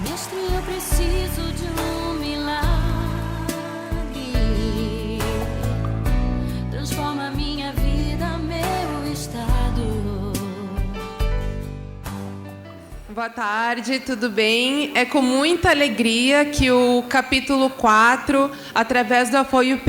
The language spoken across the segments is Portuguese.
Mestre, eu preciso de um milagre. Transforma minha vida, meu estado. Boa tarde, tudo bem? É com muita alegria que o capítulo 4, através do apoio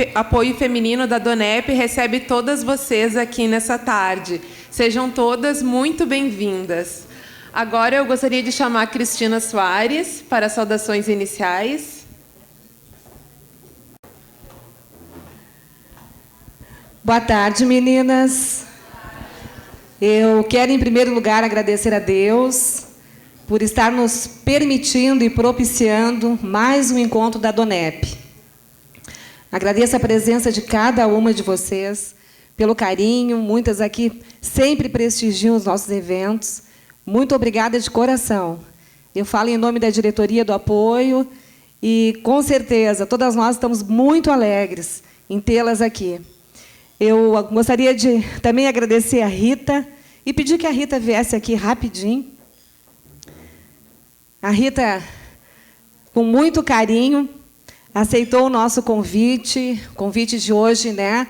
feminino da DONEP, recebe todas vocês aqui nessa tarde. Sejam todas muito bem-vindas. Agora eu gostaria de chamar a Cristina Soares para as saudações iniciais. Boa tarde, meninas. Eu quero, em primeiro lugar, agradecer a Deus por estar nos permitindo e propiciando mais um encontro da DONEP. Agradeço a presença de cada uma de vocês, pelo carinho, muitas aqui sempre prestigiam os nossos eventos. Muito obrigada de coração. Eu falo em nome da diretoria do apoio e, com certeza, todas nós estamos muito alegres em tê-las aqui. Eu gostaria de também agradecer a Rita e pedir que a Rita viesse aqui rapidinho. A Rita, com muito carinho, aceitou o nosso convite de hoje, né?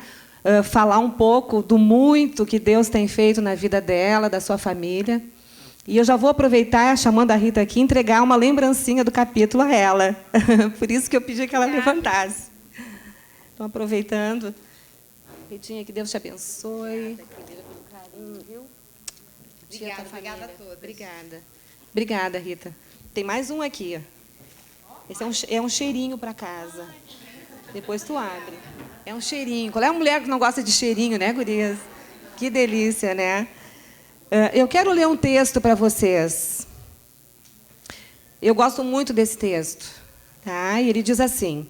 Falar um pouco do muito que Deus tem feito na vida dela, da sua família. E eu já vou aproveitar, chamando a Rita aqui, entregar uma lembrancinha do capítulo a ela. Por isso que eu pedi que ela levantasse. Então, aproveitando. Ritinha, que Deus te abençoe. Obrigada, pelo carinho, viu? Obrigada a todas. Obrigada, Rita. Tem mais um aqui. Esse é um cheirinho para casa. Depois tu abre. É um cheirinho. Qual é a mulher que não gosta de cheirinho, né, gurias? Que delícia, né? Eu quero ler um texto para vocês. Eu gosto muito desse texto. Tá? E ele diz assim: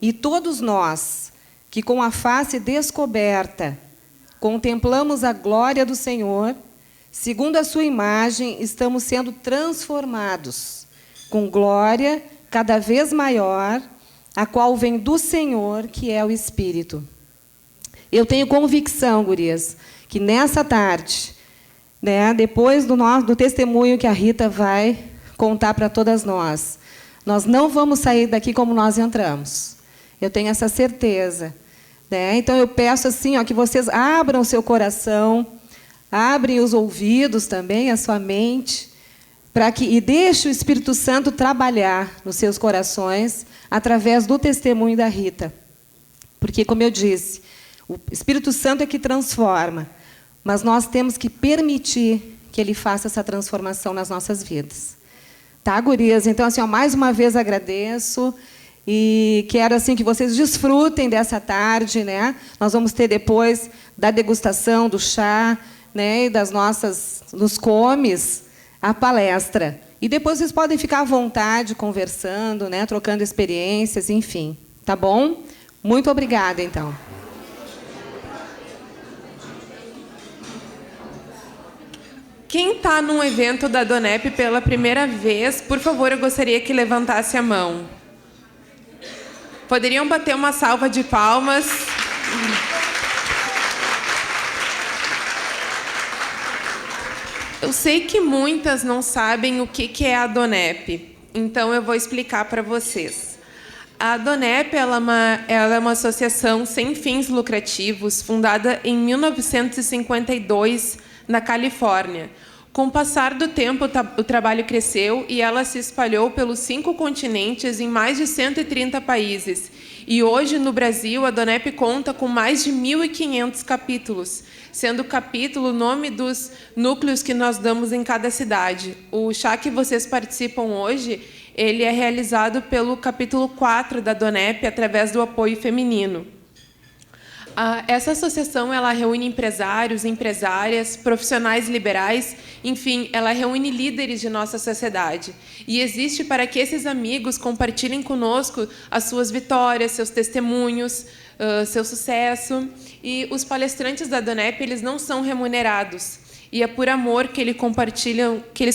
e todos nós, que com a face descoberta contemplamos a glória do Senhor, segundo a sua imagem, estamos sendo transformados com glória cada vez maior, a qual vem do Senhor, que é o Espírito. Eu tenho convicção, gurias, que nessa tarde, né, depois do testemunho que a Rita vai contar para todas nós, nós não vamos sair daqui como nós entramos. Eu tenho essa certeza. Né? Então, eu peço assim, ó, que vocês abram o seu coração, abrem os ouvidos também, a sua mente, e deixe o Espírito Santo trabalhar nos seus corações através do testemunho da Rita. Porque, como eu disse, o Espírito Santo é que transforma, mas nós temos que permitir que ele faça essa transformação nas nossas vidas. Tá, gurias? Então, assim, ó, mais uma vez agradeço e quero assim que vocês desfrutem dessa tarde, né? Nós vamos ter depois da degustação do chá, né, e dos comes, a palestra. E depois vocês podem ficar à vontade conversando, né, trocando experiências, enfim. Tá bom? Muito obrigada, então. Quem está num evento da DONEP pela primeira vez, por favor, eu gostaria que levantasse a mão. Poderiam bater uma salva de palmas. Eu sei que muitas não sabem o que é a DONEP, então eu vou explicar para vocês. A DONEP ela é uma associação sem fins lucrativos, fundada em 1952, na Califórnia. Com o passar do tempo, o trabalho cresceu e ela se espalhou pelos 5 continentes em mais de 130 países. E hoje, no Brasil, a DONEP conta com mais de 1.500 capítulos, sendo capítulo o nome dos núcleos que nós damos em cada cidade. O chá que vocês participam hoje, ele é realizado pelo capítulo 4 da DONEP, através do apoio feminino. Essa associação ela reúne empresários, empresárias, profissionais liberais, enfim, ela reúne líderes de nossa sociedade. E existe para que esses amigos compartilhem conosco as suas vitórias, seus testemunhos, seu sucesso. E os palestrantes da DONEP, eles não são remunerados. E é por amor que eles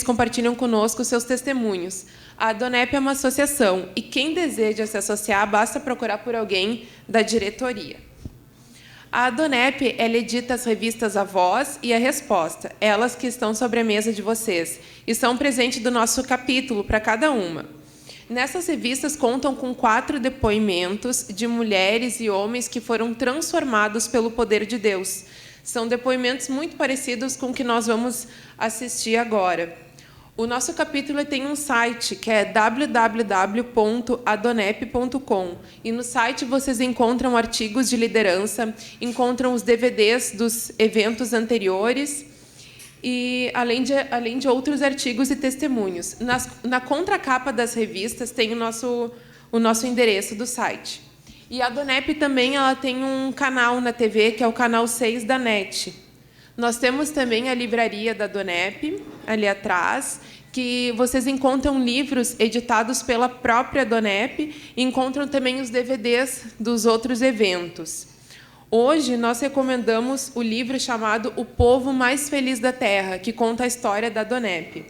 compartilham conosco seus testemunhos. A DONEP é uma associação e quem deseja se associar, basta procurar por alguém da diretoria. A Adonep, ela edita as revistas A Voz e A Resposta, elas que estão sobre a mesa de vocês, e são presente do nosso capítulo para cada uma. Nessas revistas contam com 4 depoimentos de mulheres e homens que foram transformados pelo poder de Deus. São depoimentos muito parecidos com o que nós vamos assistir agora. O nosso capítulo tem um site, que é www.adonep.com. E no site vocês encontram artigos de liderança, encontram os DVDs dos eventos anteriores, e além de outros artigos e testemunhos. Na contracapa das revistas tem o nosso endereço do site. E a Adonep também ela tem um canal na TV, que é o canal 6 da NET. Nós temos também a livraria da Adonep, ali atrás, que vocês encontram livros editados pela própria Adonep e encontram também os DVDs dos outros eventos. Hoje, nós recomendamos o livro chamado O Povo Mais Feliz da Terra, que conta a história da Adonep.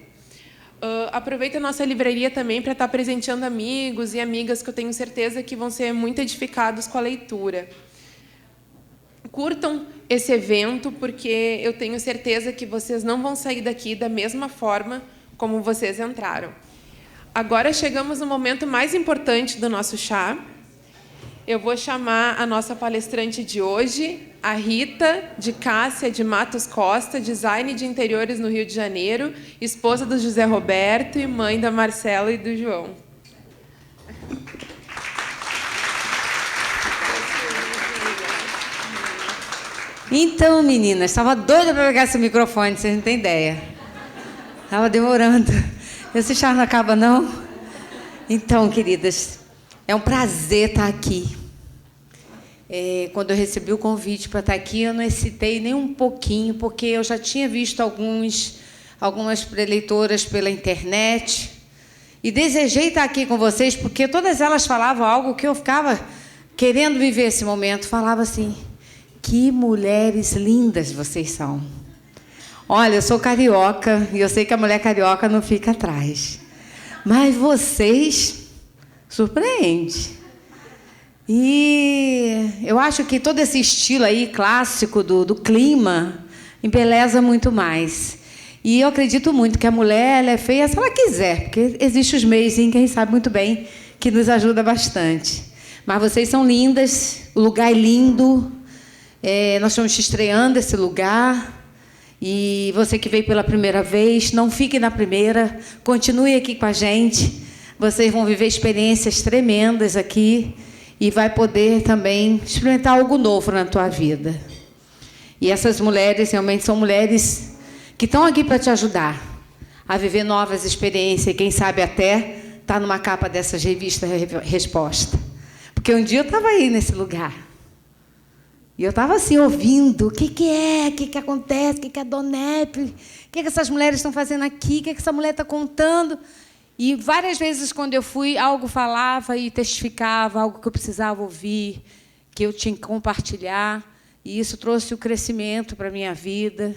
Aproveita a nossa livraria também para estar presenteando amigos e amigas que eu tenho certeza que vão ser muito edificados com a leitura. Curtam esse evento, porque eu tenho certeza que vocês não vão sair daqui da mesma forma como vocês entraram. Agora chegamos no momento mais importante do nosso chá. Eu vou chamar a nossa palestrante de hoje, a Rita de Cássia de Matos Costa, design de interiores no Rio de Janeiro, esposa do José Roberto e mãe da Marcela e do João. Então, meninas, estava doida para pegar esse microfone, vocês não têm ideia. Estava demorando. Esse chá não acaba, não? Então, queridas, é um prazer estar aqui. Quando eu recebi o convite para estar aqui, eu não hesitei nem um pouquinho, porque eu já tinha visto algumas preleitoras pela internet e desejei estar aqui com vocês, porque todas elas falavam algo que eu ficava querendo viver esse momento. Falava assim: que mulheres lindas vocês são. Olha, eu sou carioca e eu sei que a mulher carioca não fica atrás. Mas vocês surpreendem. E eu acho que todo esse estilo aí clássico do clima embeleza muito mais. E eu acredito muito que a mulher ela é feia se ela quiser, porque existem os meios, quem sabe muito bem, que nos ajuda bastante. Mas vocês são lindas, o lugar é lindo. Nós estamos estreando esse lugar. E você que veio pela primeira vez, não fique na primeira, continue aqui com a gente. Vocês vão viver experiências tremendas aqui e vai poder também experimentar algo novo na tua vida. E essas mulheres realmente são mulheres que estão aqui para te ajudar a viver novas experiências e, quem sabe, até estar numa capa dessas revistas Resposta. Porque um dia eu estava aí nesse lugar. E eu estava assim, ouvindo, o que é, o que acontece, o que é a Adonep, o que essas mulheres estão fazendo aqui, o que essa mulher está contando. E várias vezes, quando eu fui, algo falava e testificava, algo que eu precisava ouvir, que eu tinha que compartilhar. E isso trouxe o crescimento para a minha vida.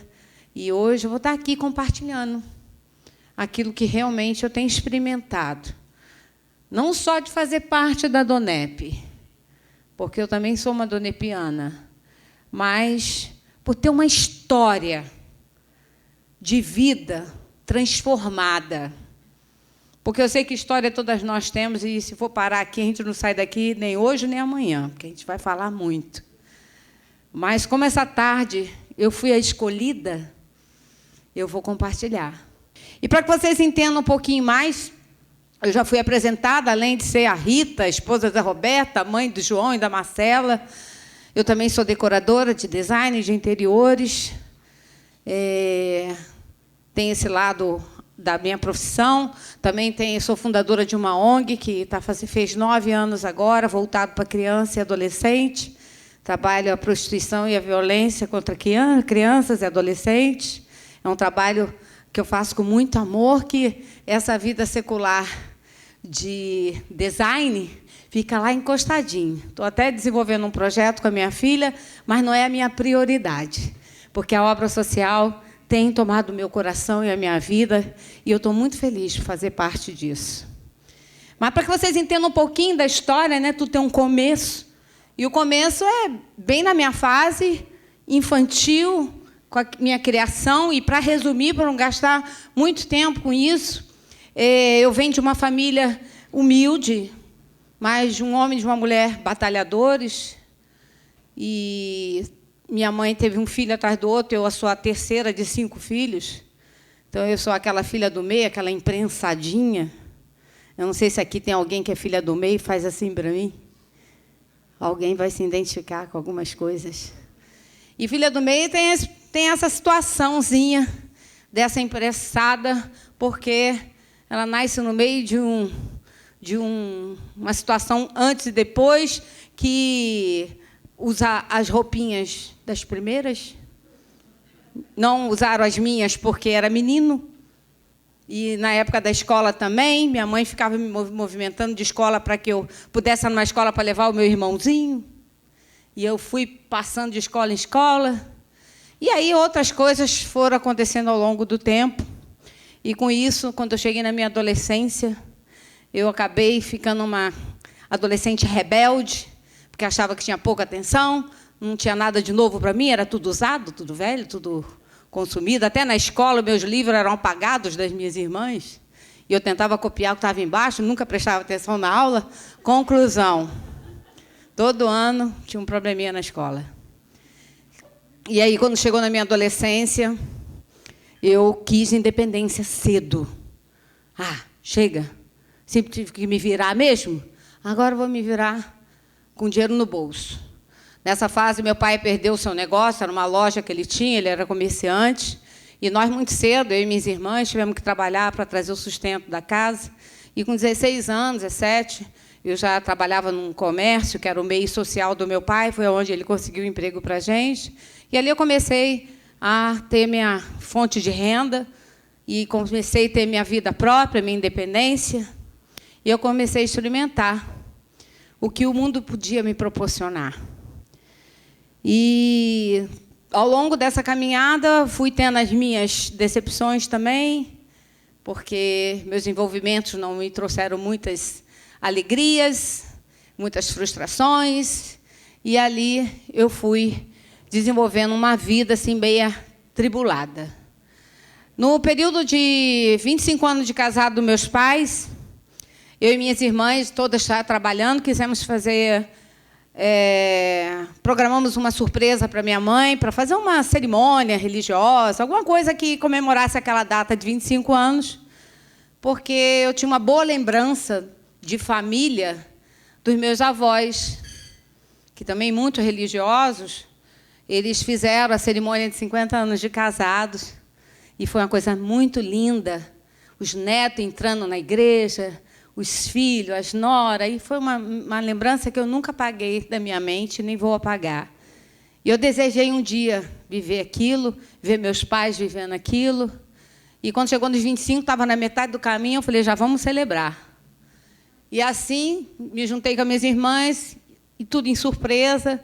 E hoje eu vou estar aqui compartilhando aquilo que realmente eu tenho experimentado. Não só de fazer parte da Adonep, porque eu também sou uma adonepiana, mas por ter uma história de vida transformada. Porque eu sei que história todas nós temos, e se for parar aqui, a gente não sai daqui nem hoje nem amanhã, porque a gente vai falar muito. Mas, como essa tarde eu fui a escolhida, eu vou compartilhar. E para que vocês entendam um pouquinho mais, eu já fui apresentada, além de ser a Rita, a esposa da Roberta, mãe do João e da Marcela. Eu também sou decoradora de design de interiores. Tem esse lado da minha profissão. Também sou fundadora de uma ONG que fez 9 anos agora, voltado para criança e adolescente. Trabalho a prostituição e a violência contra crianças e adolescentes. É um trabalho que eu faço com muito amor, que essa vida secular de design fica lá encostadinho. Estou até desenvolvendo um projeto com a minha filha, mas não é a minha prioridade, porque a obra social tem tomado o meu coração e a minha vida, e eu estou muito feliz de fazer parte disso. Mas, para que vocês entendam um pouquinho da história, né, tudo tem um começo, E o começo é bem na minha fase infantil, com a minha criação. E, para resumir, para não gastar muito tempo com isso, eu venho de uma família humilde, mas de um homem e de uma mulher batalhadores. E minha mãe teve um filho atrás do outro, eu sou a terceira de 5 filhos. Então, eu sou aquela filha do meio, aquela imprensadinha. Eu não sei se aqui tem alguém que é filha do meio e faz assim para mim. Alguém vai se identificar com algumas coisas. E filha do meio tem essa situaçãozinha dessa imprensada, porque ela nasce no meio de uma situação antes e depois, que usa as roupinhas das primeiras. Não usaram as minhas porque era menino. E, na época da escola também, minha mãe ficava me movimentando de escola para que eu pudesse ir numa escola para levar o meu irmãozinho. E eu fui passando de escola em escola. E aí outras coisas foram acontecendo ao longo do tempo. E, com isso, quando eu cheguei na minha adolescência, eu acabei ficando uma adolescente rebelde, porque achava que tinha pouca atenção, não tinha nada de novo para mim, era tudo usado, tudo velho, tudo consumido. Até na escola, meus livros eram apagados das minhas irmãs, e eu tentava copiar o que estava embaixo, nunca prestava atenção na aula. Conclusão, todo ano tinha um probleminha na escola. E aí, quando chegou na minha adolescência, eu quis independência cedo. Chega, sempre tive que me virar mesmo, agora eu vou me virar com dinheiro no bolso. Nessa fase, meu pai perdeu o seu negócio, era uma loja que ele tinha, ele era comerciante, e nós, muito cedo, eu e minhas irmãs, tivemos que trabalhar para trazer o sustento da casa. E, com 16 anos, 17, eu já trabalhava num comércio, que era o meio social do meu pai, foi onde ele conseguiu um emprego para a gente. E ali eu comecei a ter minha fonte de renda, e comecei a ter minha vida própria, minha independência, e eu comecei a experimentar o que o mundo podia me proporcionar. E, ao longo dessa caminhada, fui tendo as minhas decepções também, porque meus envolvimentos não me trouxeram muitas alegrias, muitas frustrações, e ali eu fui desenvolvendo uma vida assim, meia tribulada. No período de 25 anos de casado dos meus pais, eu e minhas irmãs, todas já trabalhando, quisemos fazer... programamos uma surpresa para minha mãe, para fazer uma cerimônia religiosa, alguma coisa que comemorasse aquela data de 25 anos, porque eu tinha uma boa lembrança de família dos meus avós, que também muito religiosos. Eles fizeram a cerimônia de 50 anos de casados, e foi uma coisa muito linda, os netos entrando na igreja, os filhos, as noras, e foi uma lembrança que eu nunca apaguei da minha mente, nem vou apagar. E eu desejei um dia viver aquilo, ver meus pais vivendo aquilo. E, quando chegou nos 25, estava na metade do caminho, eu falei, já vamos celebrar. E, assim, me juntei com as minhas irmãs, e tudo em surpresa.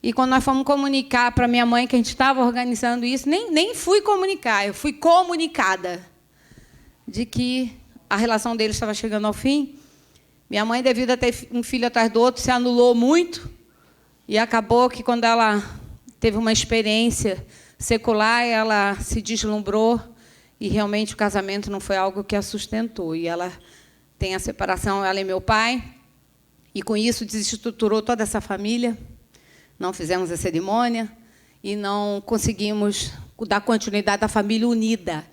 E, quando nós fomos comunicar para minha mãe que a gente estava organizando isso, nem fui comunicar, eu fui comunicada de que a relação deles estava chegando ao fim. Minha mãe, devido a ter um filho atrás do outro, se anulou muito. E acabou que, quando ela teve uma experiência secular, ela se deslumbrou, e realmente o casamento não foi algo que a sustentou. E ela tem a separação, ela e meu pai, e, com isso, desestruturou toda essa família. Não fizemos a cerimônia e não conseguimos dar continuidade à família unida.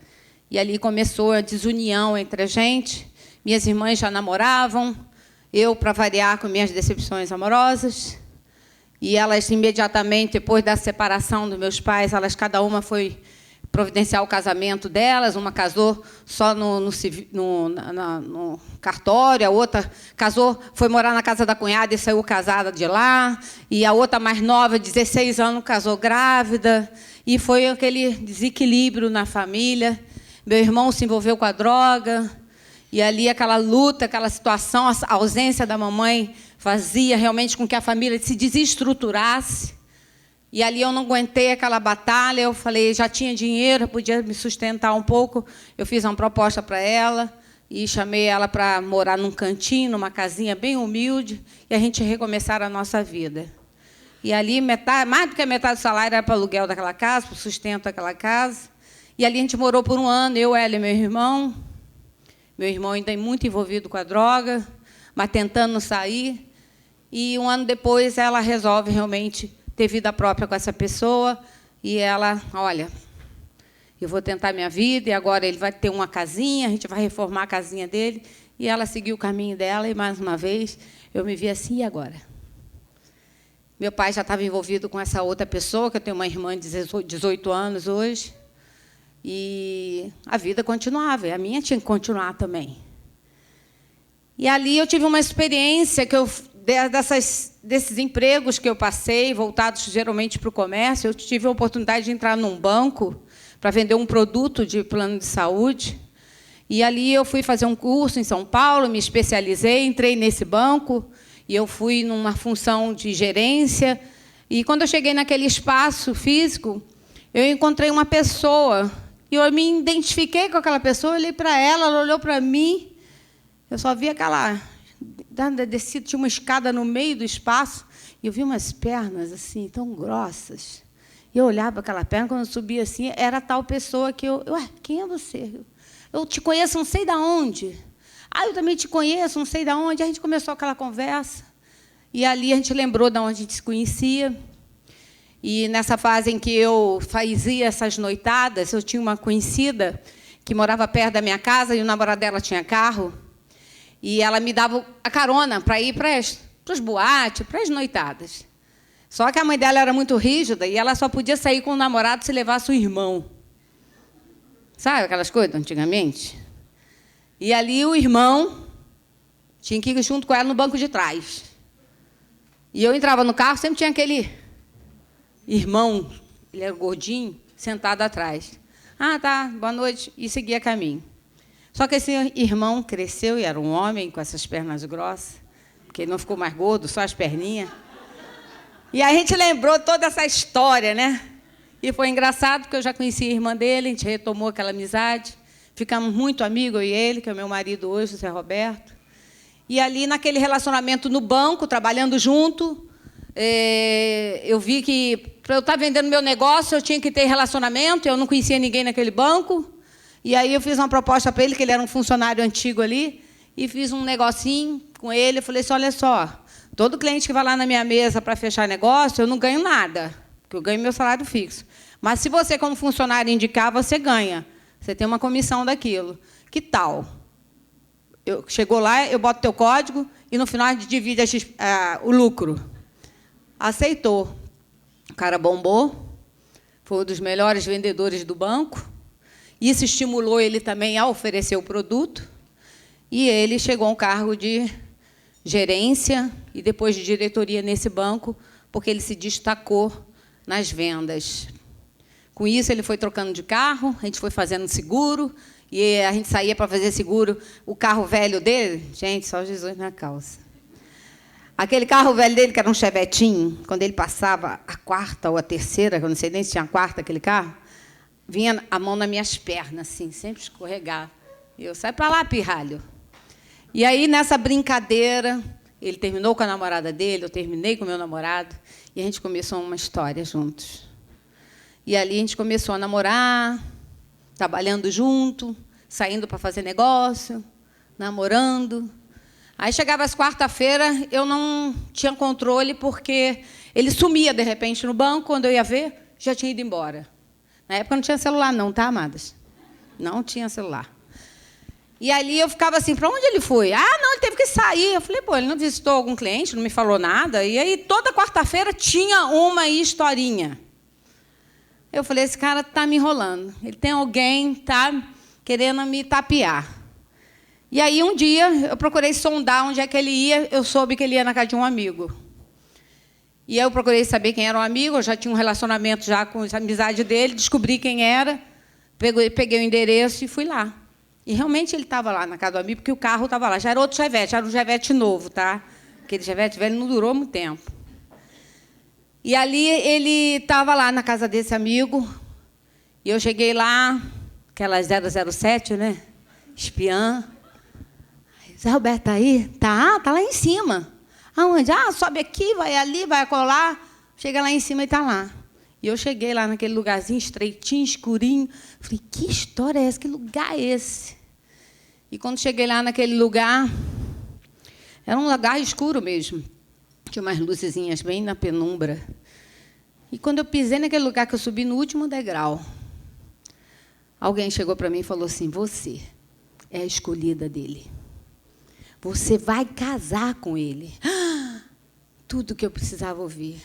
E ali começou a desunião entre a gente. Minhas irmãs já namoravam, eu, para variar, com minhas decepções amorosas. E elas, imediatamente, depois da separação dos meus pais, cada uma foi providenciar o casamento delas. Uma casou só no cartório, a outra casou, foi morar na casa da cunhada e saiu casada de lá. E a outra, mais nova, 16 anos, casou grávida. E foi aquele desequilíbrio na família. Meu irmão se envolveu com a droga, e ali aquela luta, aquela situação, a ausência da mamãe fazia realmente com que a família se desestruturasse. E ali eu não aguentei aquela batalha, eu falei, já tinha dinheiro, podia me sustentar um pouco. Eu fiz uma proposta para ela e chamei ela para morar num cantinho, numa casinha bem humilde, e a gente recomeçar a nossa vida. E ali, mais do que a metade do salário era para o aluguel daquela casa, para o sustento daquela casa. E ali a gente morou por 1 ano, eu, ela e meu irmão. Meu irmão ainda é muito envolvido com a droga, mas tentando sair. E 1 ano depois, ela resolve realmente ter vida própria com essa pessoa. E ela, olha, eu vou tentar minha vida, e agora ele vai ter uma casinha, a gente vai reformar a casinha dele. E ela seguiu o caminho dela, e, mais uma vez, eu me vi assim, e agora? Meu pai já estava envolvido com essa outra pessoa, que eu tenho uma irmã de 18 anos hoje. E a vida continuava, e a minha tinha que continuar também. E ali eu tive uma experiência que desses empregos que eu passei, voltados geralmente para o comércio, eu tive a oportunidade de entrar num banco para vender um produto de plano de saúde. E ali eu fui fazer um curso em São Paulo, me especializei, entrei nesse banco, e eu fui numa função de gerência. E quando eu cheguei naquele espaço físico, eu encontrei uma pessoa. E eu me identifiquei com aquela pessoa, olhei para ela, ela olhou para mim. Eu só vi aquela... descida, tinha uma escada no meio do espaço, e eu vi umas pernas assim, tão grossas. E eu olhava aquela perna, quando eu subia assim, era a tal pessoa que eu... Ué, quem é você? Eu te conheço, não sei de onde. Ah, eu também te conheço, não sei de onde. A gente começou aquela conversa. E ali a gente lembrou de onde a gente se conhecia. E, nessa fase em que eu fazia essas noitadas, eu tinha uma conhecida que morava perto da minha casa, e o namorado dela tinha carro, e ela me dava a carona para ir para os boates, para as noitadas. Só que a mãe dela era muito rígida, e ela só podia sair com o namorado se levasse o irmão. Sabe aquelas coisas antigamente? E ali o irmão tinha que ir junto com ela no banco de trás. E eu entrava no carro, sempre tinha aquele irmão, ele era gordinho, sentado atrás. Ah, tá, boa noite, e seguia caminho. Só que esse irmão cresceu e era um homem com essas pernas grossas, porque ele não ficou mais gordo, só as perninhas. E a gente lembrou toda essa história, né? E foi engraçado, porque eu já conhecia a irmã dele, a gente retomou aquela amizade, ficamos muito amigos, eu e ele, que é o meu marido hoje, o Zé Roberto. E ali, naquele relacionamento no banco, trabalhando junto, eu vi que, para eu estar vendendo meu negócio, eu tinha que ter relacionamento, eu não conhecia ninguém naquele banco. E aí eu fiz uma proposta para ele, que ele era um funcionário antigo ali, e fiz um negocinho com ele. Eu falei assim, olha só, todo cliente que vai lá na minha mesa para fechar negócio, eu não ganho nada, porque eu ganho meu salário fixo. Mas, se você, como funcionário, indicar, você ganha. Você tem uma comissão daquilo. Que tal? Chegou lá, eu boto teu código, e, no final, a gente divide o lucro. Aceitou. O cara bombou, foi um dos melhores vendedores do banco. Isso estimulou ele também a oferecer o produto. E ele chegou a um cargo de gerência e depois de diretoria nesse banco, porque ele se destacou nas vendas. Com isso, ele foi trocando de carro, a gente foi fazendo seguro, e a gente saía para fazer seguro. O carro velho dele, gente, só Jesus na calça. Aquele carro velho dele, que era um chevetinho, quando ele passava a quarta ou a terceira, eu não sei nem se tinha a quarta aquele carro, vinha a mão nas minhas pernas, assim, sempre escorregava. E eu, sai para lá, pirralho. E aí, nessa brincadeira, ele terminou com a namorada dele, eu terminei com o meu namorado, e a gente começou uma história juntos. E ali a gente começou a namorar, trabalhando junto, saindo para fazer negócio, namorando. Aí chegava às quarta-feiras, eu não tinha controle, porque ele sumia, de repente, no banco, quando eu ia ver, já tinha ido embora. Na época não tinha celular, não, tá, amadas? Não tinha celular. E ali eu ficava assim, para onde ele foi? Ah, não, ele teve que sair. Eu falei, pô, ele não visitou algum cliente, não me falou nada. E aí, toda quarta-feira, tinha uma historinha. Eu falei, esse cara está me enrolando. Ele tem alguém que está querendo me tapear. E aí, um dia, eu procurei sondar onde é que ele ia. Eu soube que ele ia na casa de um amigo. E aí eu procurei saber quem era o amigo. Eu já tinha um relacionamento já com a amizade dele. Descobri quem era. Peguei o endereço e fui lá. E, realmente, ele estava lá na casa do amigo, porque o carro estava lá. Já era outro Chevette, era um Chevette novo, tá? Aquele Chevette velho não durou muito tempo. E ali ele estava lá na casa desse amigo, e eu cheguei lá, aquela 007, né? Espiã. Zé Roberto está aí? Tá lá em cima. Aonde? Ah, sobe aqui, vai ali, vai colar. Chega lá em cima e está lá. E eu cheguei lá naquele lugarzinho estreitinho, escurinho. Falei, que história é essa? Que lugar é esse? E quando cheguei lá naquele lugar, era um lugar escuro mesmo. Tinha umas luzezinhas bem na penumbra. E quando eu pisei naquele lugar, que eu subi no último degrau, alguém chegou para mim e falou assim, você é a escolhida dele. Você vai casar com ele. Tudo que eu precisava ouvir.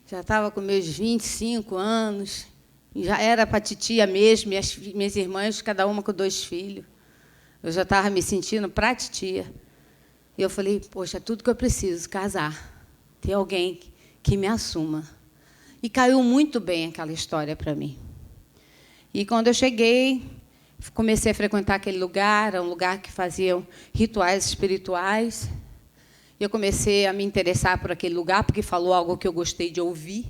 Já estava com meus 25 anos, já era para titia mesmo, minhas irmãs, cada uma com 2 filhos. Eu já estava me sentindo para titia. E eu falei, poxa, tudo que eu preciso, casar. Ter alguém que me assuma. E caiu muito bem aquela história para mim. E quando eu cheguei, comecei a frequentar aquele lugar, era um lugar que faziam rituais espirituais. E eu comecei a me interessar por aquele lugar, porque falou algo que eu gostei de ouvir.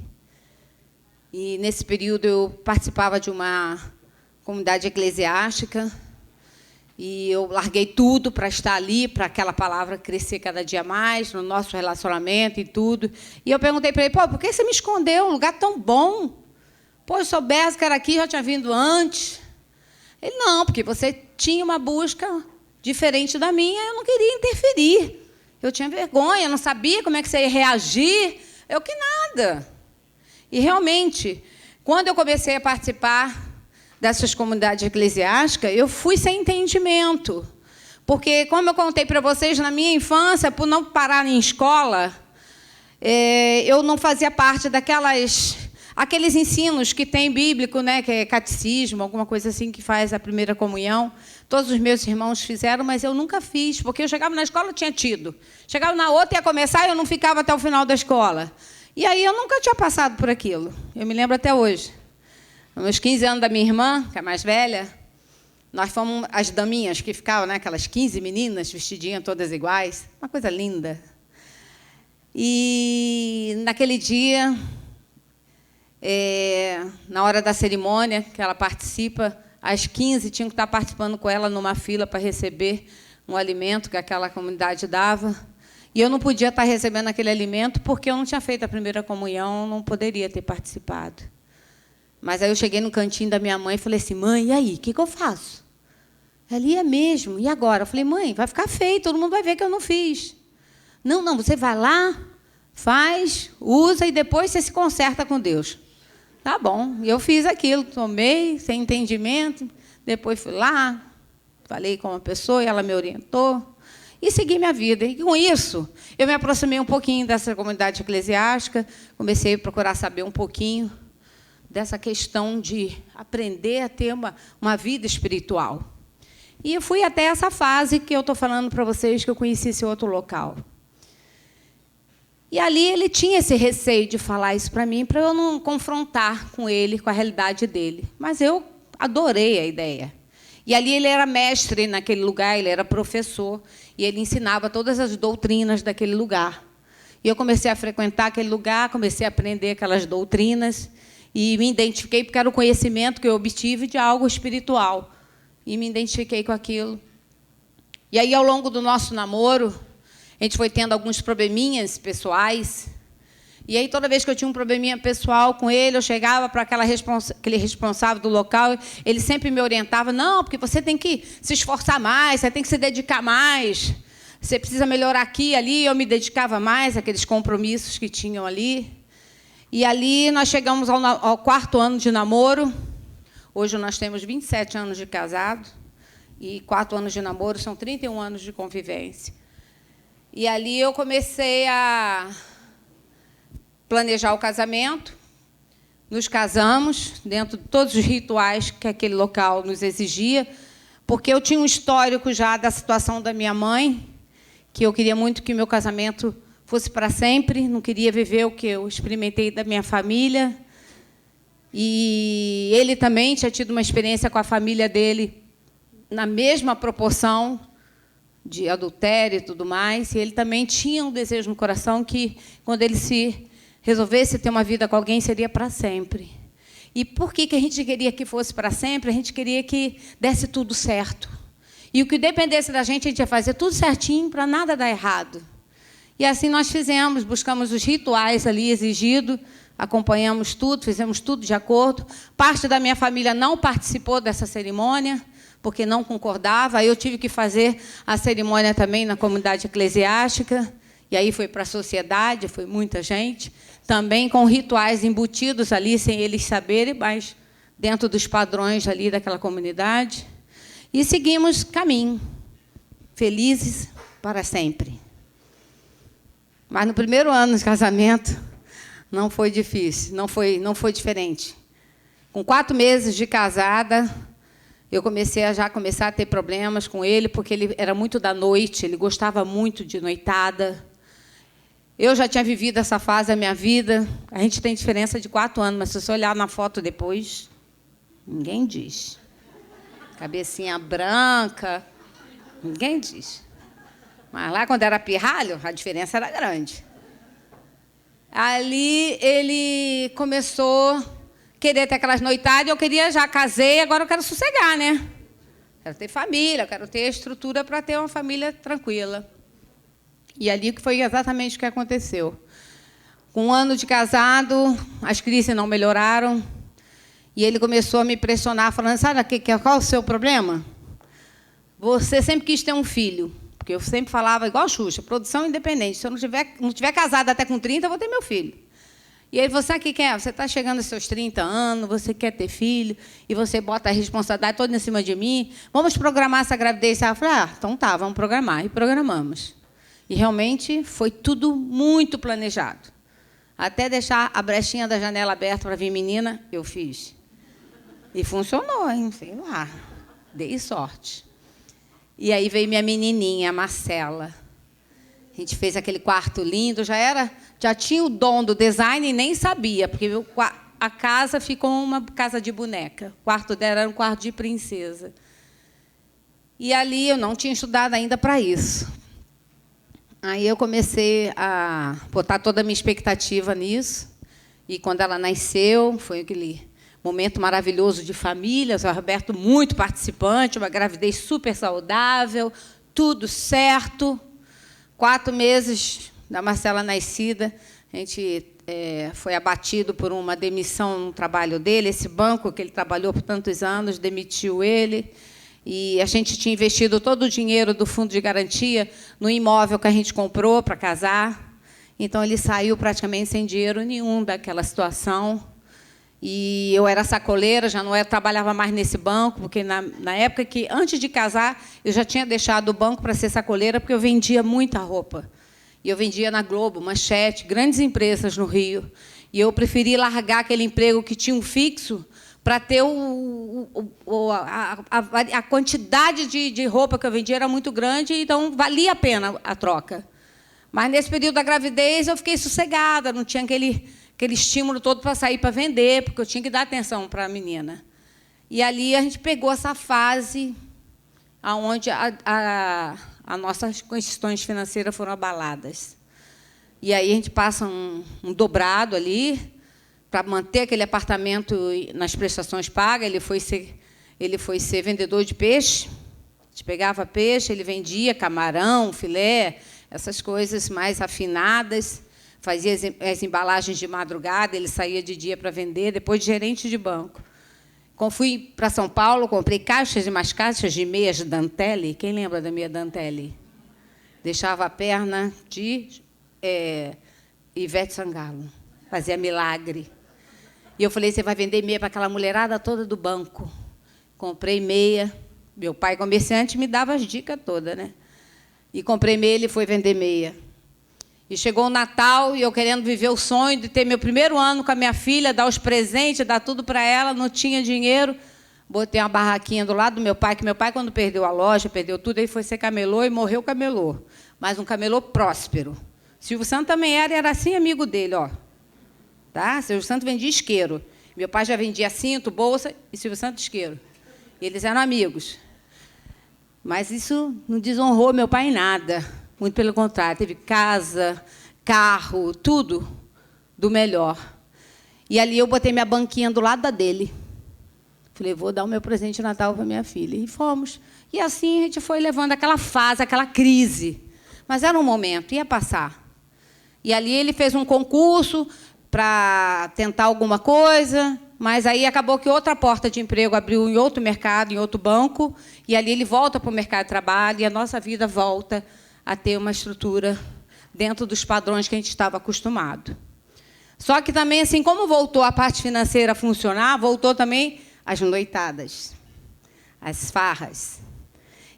E, nesse período, eu participava de uma comunidade eclesiástica, e eu larguei tudo para estar ali, para aquela palavra crescer cada dia mais, no nosso relacionamento e tudo. E eu perguntei para ele, pô, por que você me escondeu? Um lugar tão bom. Pô, se eu soubesse que era aqui, já tinha vindo antes. Ele, não, porque você tinha uma busca diferente da minha, eu não queria interferir. Eu tinha vergonha, não sabia como é que você ia reagir. Eu que nada. E, realmente, quando eu comecei a participar dessas comunidades eclesiásticas, eu fui sem entendimento. Porque, como eu contei para vocês, na minha infância, por não parar em escola, eu não fazia parte aqueles ensinos que tem bíblico, né, que é catecismo, alguma coisa assim que faz a primeira comunhão. Todos os meus irmãos fizeram, mas eu nunca fiz, porque eu chegava na escola, tinha tido. Chegava na outra, ia começar, e eu não ficava até o final da escola. E aí eu nunca tinha passado por aquilo. Eu me lembro até hoje. Nos meus 15 anos da minha irmã, que é a mais velha, nós fomos as daminhas que ficavam, né, aquelas 15 meninas, vestidinhas todas iguais. Uma coisa linda. E, naquele dia, na hora da cerimônia, que ela participa, às 15 tinham que estar participando com ela numa fila para receber um alimento que aquela comunidade dava. E eu não podia estar recebendo aquele alimento porque eu não tinha feito a primeira comunhão, não poderia ter participado. Mas aí eu cheguei no cantinho da minha mãe e falei assim, mãe, e aí, o que eu faço? Ela, é mesmo, e agora? Eu falei, mãe, vai ficar feio, todo mundo vai ver que eu não fiz. Não, você vai lá, faz, usa e depois você se conserta com Deus. Tá bom, eu fiz aquilo, tomei, sem entendimento, depois fui lá, falei com uma pessoa e ela me orientou e segui minha vida. E, com isso, eu me aproximei um pouquinho dessa comunidade eclesiástica, comecei a procurar saber um pouquinho dessa questão de aprender a ter uma vida espiritual. E eu fui até essa fase que eu estou falando para vocês, que eu conheci esse outro local. E ali ele tinha esse receio de falar isso para mim, para eu não confrontar com ele, com a realidade dele. Mas eu adorei a ideia. E ali ele era mestre naquele lugar, ele era professor, e ele ensinava todas as doutrinas daquele lugar. E eu comecei a frequentar aquele lugar, comecei a aprender aquelas doutrinas, e me identifiquei, porque era o conhecimento que eu obtive de algo espiritual. E me identifiquei com aquilo. E aí, ao longo do nosso namoro, a gente foi tendo alguns probleminhas pessoais. E aí, toda vez que eu tinha um probleminha pessoal com ele, eu chegava para aquele responsável do local, ele sempre me orientava, não, porque você tem que se esforçar mais, você tem que se dedicar mais, você precisa melhorar aqui e ali. Eu me dedicava mais àqueles compromissos que tinham ali. E ali nós chegamos ao 4º ano de namoro. Hoje nós temos 27 anos de casado, e 4 anos de namoro são 31 anos de convivência. E ali eu comecei a planejar o casamento, nos casamos, dentro de todos os rituais que aquele local nos exigia, porque eu tinha um histórico já da situação da minha mãe, que eu queria muito que o meu casamento fosse para sempre, não queria viver o que eu experimentei da minha família. E ele também tinha tido uma experiência com a família dele na mesma proporção de adultério e tudo mais, e ele também tinha um desejo no coração que, quando ele se resolvesse ter uma vida com alguém, seria para sempre. E por que a gente queria que fosse para sempre? A gente queria que desse tudo certo. E o que dependesse da gente, a gente ia fazer tudo certinho para nada dar errado. E assim nós fizemos, buscamos os rituais ali exigidos, acompanhamos tudo, fizemos tudo de acordo. Parte da minha família não participou dessa cerimônia, porque não concordava. Aí eu tive que fazer a cerimônia também na comunidade eclesiástica, e aí foi para a sociedade, foi muita gente, também com rituais embutidos ali, sem eles saberem, mas dentro dos padrões ali daquela comunidade. E seguimos caminho, felizes para sempre. Mas no primeiro ano de casamento, não foi difícil, não foi diferente. Com 4 meses de casada, eu comecei a ter problemas com ele, porque ele era muito da noite, ele gostava muito de noitada. Eu já tinha vivido essa fase da minha vida. A gente tem diferença de 4 anos, mas se você olhar na foto depois, ninguém diz. Cabecinha branca, ninguém diz. Mas lá, quando era pirralho, a diferença era grande. Ali, ele começou a querer ter aquelas noitadas. Eu queria, já casei, agora eu quero sossegar, né? Quero ter família, quero ter estrutura para ter uma família tranquila. E ali que foi exatamente o que aconteceu. Com 1 ano de casado, as crises não melhoraram. E ele começou a me pressionar, falando, sabe qual é o seu problema? Você sempre quis ter um filho. Porque eu sempre falava, igual a Xuxa, produção independente. Se eu não tiver casada até com 30, eu vou ter meu filho. E ele falou, sabe o que é? Você está chegando aos seus 30 anos, você quer ter filho, e você bota a responsabilidade toda em cima de mim. Vamos programar essa gravidez. Eu falei, então tá, vamos programar. E programamos. E realmente foi tudo muito planejado. Até deixar a brechinha da janela aberta para vir menina, eu fiz. E funcionou, hein? Sei lá. Dei sorte. E aí veio minha menininha, a Marcela. A gente fez aquele quarto lindo, já tinha o dom do design e nem sabia, porque a casa ficou uma casa de boneca. O quarto dela era um quarto de princesa. E ali eu não tinha estudado ainda para isso. Aí eu comecei a botar toda a minha expectativa nisso. E quando ela nasceu, foi aquele momento maravilhoso de família, o Roberto muito participante, uma gravidez super saudável, tudo certo. 4 meses da Marcela nascida, a gente foi abatido por uma demissão no trabalho dele. Esse banco que ele trabalhou por tantos anos demitiu ele. E a gente tinha investido todo o dinheiro do fundo de garantia no imóvel que a gente comprou para casar. Então, ele saiu praticamente sem dinheiro nenhum daquela situação. E eu era sacoleira, já não trabalhava mais nesse banco, porque, na época que, antes de casar, eu já tinha deixado o banco para ser sacoleira, porque eu vendia muita roupa. E eu vendia na Globo, Manchete, grandes empresas no Rio. E eu preferi largar aquele emprego que tinha um fixo para ter a quantidade de roupa que eu vendia era muito grande, então valia a pena a troca. Mas, nesse período da gravidez, eu fiquei sossegada, não tinha aquele estímulo todo para sair para vender, porque eu tinha que dar atenção para a menina. E ali a gente pegou essa fase onde as nossas questões financeiras foram abaladas. E aí a gente passa um dobrado ali, para manter aquele apartamento nas prestações pagas. Ele foi ser vendedor de peixe. A gente pegava peixe, ele vendia camarão, filé, essas coisas mais afinadas, fazia as embalagens de madrugada, ele saía de dia para vender, depois de gerente de banco. Quando fui para São Paulo, comprei caixas e mais caixas de meias Dantele. Quem lembra da meia Dantele? Deixava a perna de Ivete Sangalo. Fazia milagre. E eu falei, você vai vender meia para aquela mulherada toda do banco. Comprei meia. Meu pai, comerciante, me dava as dicas todas, né? E comprei meia, ele foi vender meia. E chegou o Natal, e eu querendo viver o sonho de ter meu primeiro ano com a minha filha, dar os presentes, dar tudo para ela, não tinha dinheiro. Botei uma barraquinha do lado do meu pai, que meu pai, quando perdeu a loja, perdeu tudo, ele foi ser camelô e morreu camelô. Mas um camelô próspero. Silvio Santos também era assim, amigo dele, ó. Tá? Silvio Santos vendia isqueiro. Meu pai já vendia cinto, bolsa, e Silvio Santos isqueiro. Eles eram amigos. Mas isso não desonrou meu pai em nada. Muito pelo contrário. Teve casa, carro, tudo do melhor. E ali eu botei minha banquinha do lado da dele. Falei, vou dar o meu presente de Natal para minha filha. E fomos. E assim a gente foi levando aquela fase, aquela crise. Mas era um momento, ia passar. E ali ele fez um concurso para tentar alguma coisa, mas aí acabou que outra porta de emprego abriu em outro mercado, em outro banco, e ali ele volta para o mercado de trabalho e a nossa vida volta a ter uma estrutura dentro dos padrões que a gente estava acostumado. Só que também, assim como voltou a parte financeira a funcionar, voltou também as noitadas, as farras.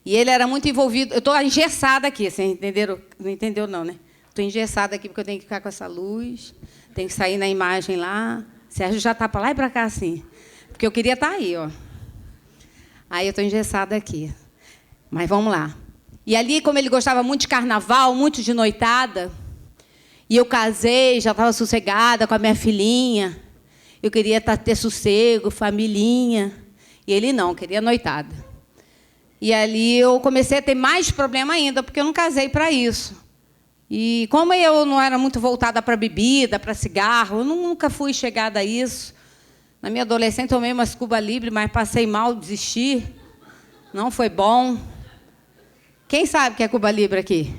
E ele era muito envolvido. Eu estou engessada aqui, vocês entenderam? Não entendeu, não, né? Estou engessada aqui porque eu tenho que ficar com essa luz, tenho que sair na imagem lá. Sérgio já está para lá e para cá, assim. Porque eu queria estar aí, ó. Aí eu estou engessada aqui. Mas vamos lá. E ali, como ele gostava muito de carnaval, muito de noitada, e eu casei, já estava sossegada com a minha filhinha, eu queria ter sossego, familhinha, e ele não, queria noitada. E ali eu comecei a ter mais problema ainda, porque eu não casei para isso. E como eu não era muito voltada para bebida, para cigarro, eu nunca fui chegada a isso. Na minha adolescência, tomei umas Cuba Libre, mas passei mal, desisti. Não foi bom. Quem sabe o que é Cuba Libre aqui?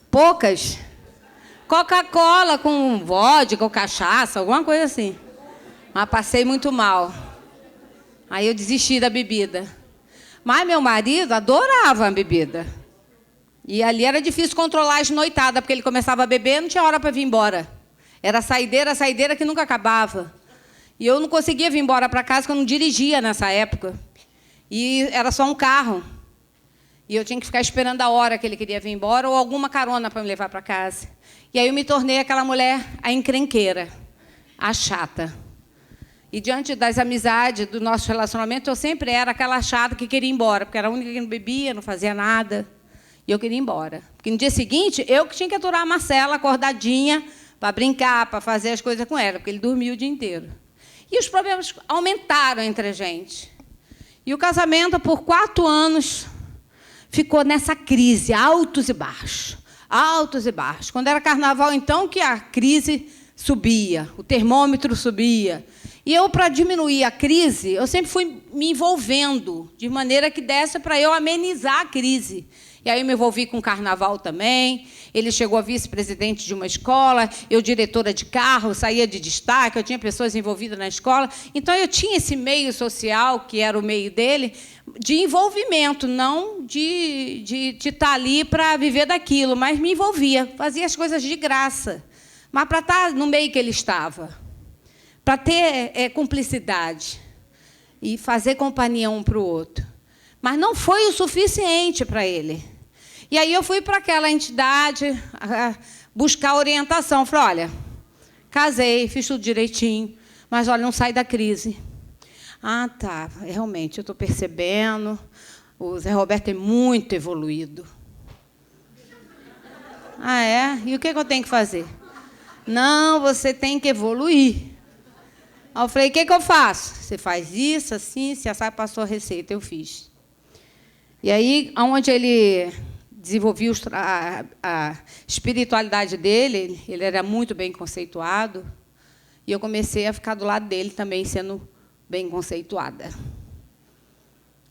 Poucas? Coca-Cola com vodka ou cachaça, alguma coisa assim. Mas passei muito mal. Aí eu desisti da bebida. Mas meu marido adorava a bebida. E ali era difícil controlar as noitadas, porque ele começava a beber, não tinha hora para vir embora. Era saideira que nunca acabava. E eu não conseguia vir embora para casa, porque eu não dirigia nessa época. E era só um carro. E eu tinha que ficar esperando a hora que ele queria vir embora ou alguma carona para me levar para casa. E aí eu me tornei aquela mulher, a encrenqueira, a chata. E diante das amizades, do nosso relacionamento, eu sempre era aquela chata que queria ir embora, porque era a única que não bebia, não fazia nada. E eu queria ir embora. Porque no dia seguinte, eu que tinha que aturar a Marcela acordadinha para brincar, para fazer as coisas com ela, porque ele dormia o dia inteiro. E os problemas aumentaram entre a gente. E o casamento, por 4 anos, ficou nessa crise, altos e baixos. Altos e baixos. Quando era carnaval, então, que a crise subia, o termômetro subia. E eu, para diminuir a crise, eu sempre fui me envolvendo, de maneira que desse para eu amenizar a crise. E aí eu me envolvi com o carnaval também. Ele chegou a vice-presidente de uma escola, eu diretora de carro, saía de destaque, eu tinha pessoas envolvidas na escola. Então, eu tinha esse meio social, que era o meio dele, de envolvimento, não de estar ali para viver daquilo, mas me envolvia, fazia as coisas de graça. Mas para estar no meio que ele estava, para ter cumplicidade e fazer companhia um para o outro. Mas não foi o suficiente para ele. E aí eu fui para aquela entidade buscar orientação. Falei, olha, casei, fiz tudo direitinho, mas, olha, não sai da crise. Ah, tá, realmente, eu estou percebendo, o Zé Roberto é muito evoluído. Ah, é? E o que eu tenho que fazer? Não, você tem que evoluir. Aí eu falei, o que eu faço? Você faz isso, assim, se assar, passou a receita, eu fiz. E aí, onde ele desenvolveu a espiritualidade dele, ele era muito bem conceituado, e eu comecei a ficar do lado dele também, sendo bem conceituada.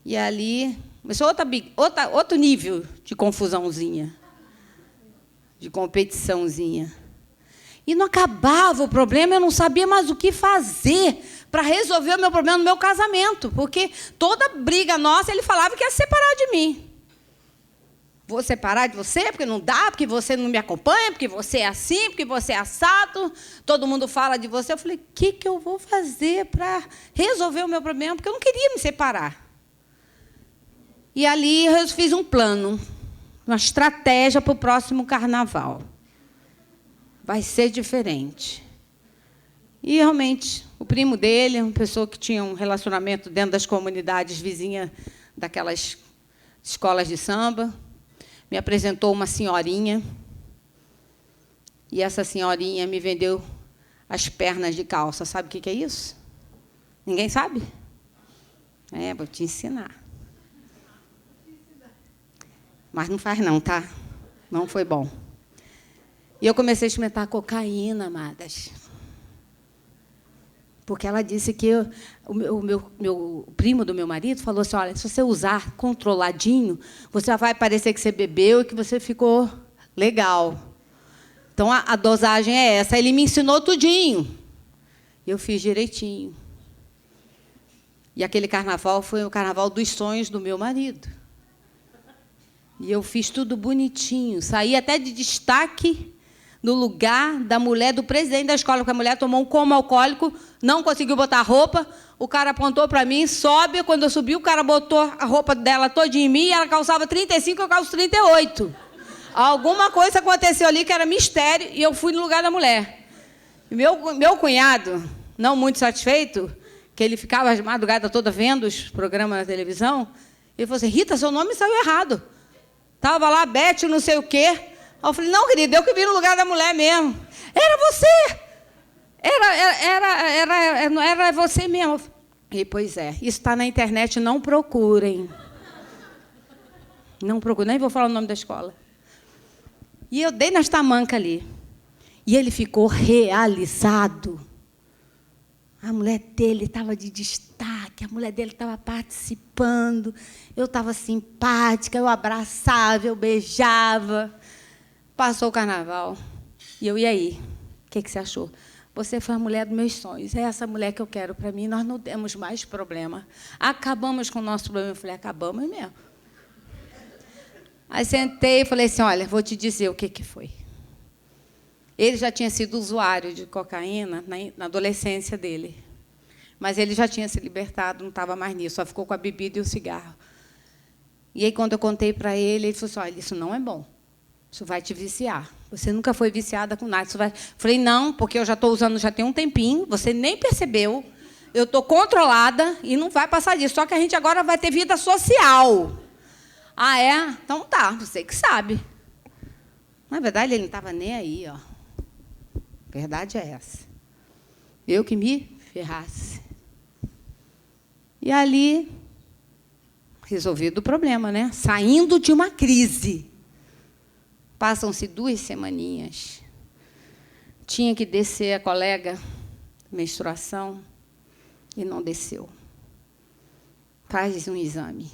E ali começou outro nível de confusãozinha, de competiçãozinha. E não acabava o problema, eu não sabia mais o que fazer para resolver o meu problema no meu casamento, porque toda briga nossa, ele falava que ia separar de mim. Vou separar de você porque não dá, porque você não me acompanha, porque você é assim, porque você é assado, todo mundo fala de você. Eu falei, o que eu vou fazer para resolver o meu problema? Porque eu não queria me separar. E ali eu fiz um plano, uma estratégia para o próximo carnaval. Vai ser diferente. E, realmente, o primo dele, uma pessoa que tinha um relacionamento dentro das comunidades vizinhas daquelas escolas de samba, me apresentou uma senhorinha, e essa senhorinha me vendeu as pernas de calça. Sabe o que é isso? Ninguém sabe? Vou te ensinar. Mas não faz não, tá? Não foi bom. E eu comecei a experimentar cocaína, amadas. Porque ela disse que o primo do meu marido falou assim, olha, se você usar controladinho, você vai parecer que você bebeu e que você ficou legal. Então, a dosagem é essa. Ele me ensinou tudinho. Eu fiz direitinho. E aquele carnaval foi o carnaval dos sonhos do meu marido. E eu fiz tudo bonitinho. Saí até de destaque no lugar da mulher do presidente da escola, porque a mulher tomou um coma alcoólico, não conseguiu botar roupa, o cara apontou para mim, sobe, quando eu subi, o cara botou a roupa dela toda em mim, ela calçava 35, eu calço 38. Alguma coisa aconteceu ali que era mistério, e eu fui no lugar da mulher. Meu cunhado, não muito satisfeito, que ele ficava a madrugada toda vendo os programas na televisão, ele falou assim, Rita, seu nome saiu errado. Estava lá, Beth, não sei o quê. Aí eu falei, não, querida, eu que vim no lugar da mulher mesmo. Era você! Era você mesmo. E, pois é, isso está na internet, não procurem. Não procurem, nem vou falar o nome da escola. E eu dei nas tamancas ali. E ele ficou realizado. A mulher dele estava de destaque, a mulher dele estava participando, eu estava simpática, eu abraçava, eu beijava. Passou o carnaval. E eu, e aí? O que você achou? Você foi a mulher dos meus sonhos. É essa mulher que eu quero para mim. Nós não temos mais problema. Acabamos com o nosso problema. Eu falei, acabamos mesmo. Aí sentei e falei assim, olha, vou te dizer o que foi. Ele já tinha sido usuário de cocaína na adolescência dele. Mas ele já tinha se libertado, não estava mais nisso, só ficou com a bebida e o cigarro. E aí, quando eu contei para ele, ele falou assim, olha, isso não é bom. Isso vai te viciar. Você nunca foi viciada com nada. Isso vai... Falei, não, porque eu já estou usando já tem um tempinho, você nem percebeu. Eu estou controlada e não vai passar disso. Só que a gente agora vai ter vida social. Ah, é? Então tá, você que sabe. Na verdade, ele não estava nem aí, ó. A verdade é essa. Eu que me ferrasse. E ali, resolvido o problema, né? Saindo de uma crise. Passam-se 2 semaninhas. Tinha que descer a colega, menstruação, e não desceu. Faz um exame.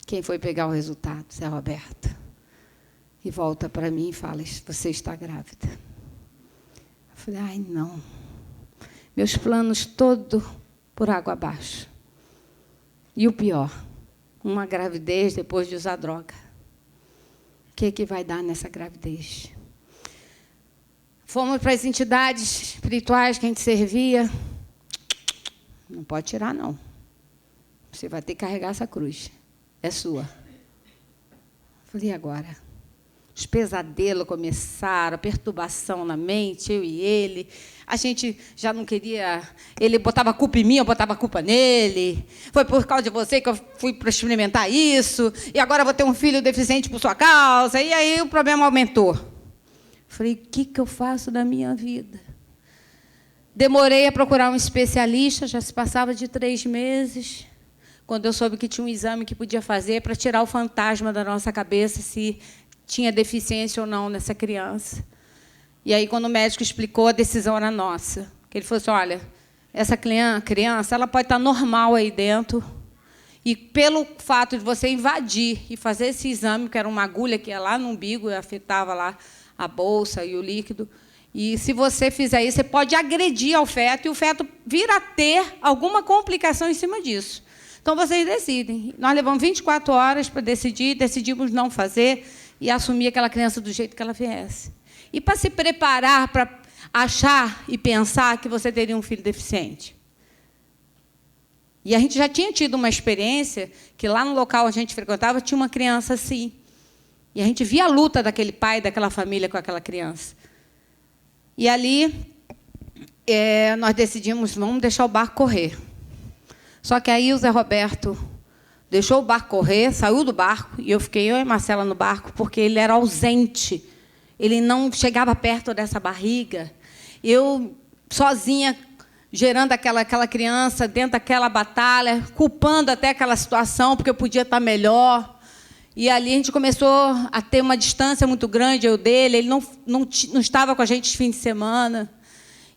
Quem foi pegar o resultado? Zé Roberto. E volta para mim e fala, você está grávida. Eu falei, ai, não. Meus planos todos por água abaixo. E o pior, uma gravidez depois de usar droga. O que vai dar nessa gravidez? Fomos para as entidades espirituais que a gente servia. Não pode tirar, não. Você vai ter que carregar essa cruz. É sua. Eu falei, e agora? Os pesadelos começaram, a perturbação na mente, eu e ele. A gente já não queria... Ele botava a culpa em mim, eu botava a culpa nele. Foi por causa de você que eu fui para experimentar isso. E agora eu vou ter um filho deficiente por sua causa. E aí o problema aumentou. Falei, o que eu faço da minha vida? Demorei a procurar um especialista, já se passava de 3 meses, quando eu soube que tinha um exame que podia fazer para tirar o fantasma da nossa cabeça, se tinha deficiência ou não nessa criança. E aí, quando o médico explicou, a decisão era nossa. Que ele falou assim, olha, essa criança ela pode estar normal aí dentro, e pelo fato de você invadir e fazer esse exame, que era uma agulha que ia lá no umbigo e afetava lá a bolsa e o líquido, e se você fizer isso, você pode agredir ao feto, e o feto vir a ter alguma complicação em cima disso. Então, vocês decidem. Nós levamos 24 horas para decidir, decidimos não fazer, e assumir aquela criança do jeito que ela viesse. E para se preparar para achar e pensar que você teria um filho deficiente. E a gente já tinha tido uma experiência que lá no local onde a gente frequentava tinha uma criança assim. E a gente via a luta daquele pai, daquela família com aquela criança. E ali nós decidimos, vamos deixar o barco correr. Só que aí o Zé Roberto deixou o barco correr, saiu do barco, e eu fiquei, eu e a Marcela, no barco, porque ele era ausente. Ele não chegava perto dessa barriga. Eu, sozinha, gerando aquela criança dentro daquela batalha, culpando até aquela situação, porque eu podia estar melhor. E ali a gente começou a ter uma distância muito grande, eu dele. Ele não estava com a gente de fim de semana.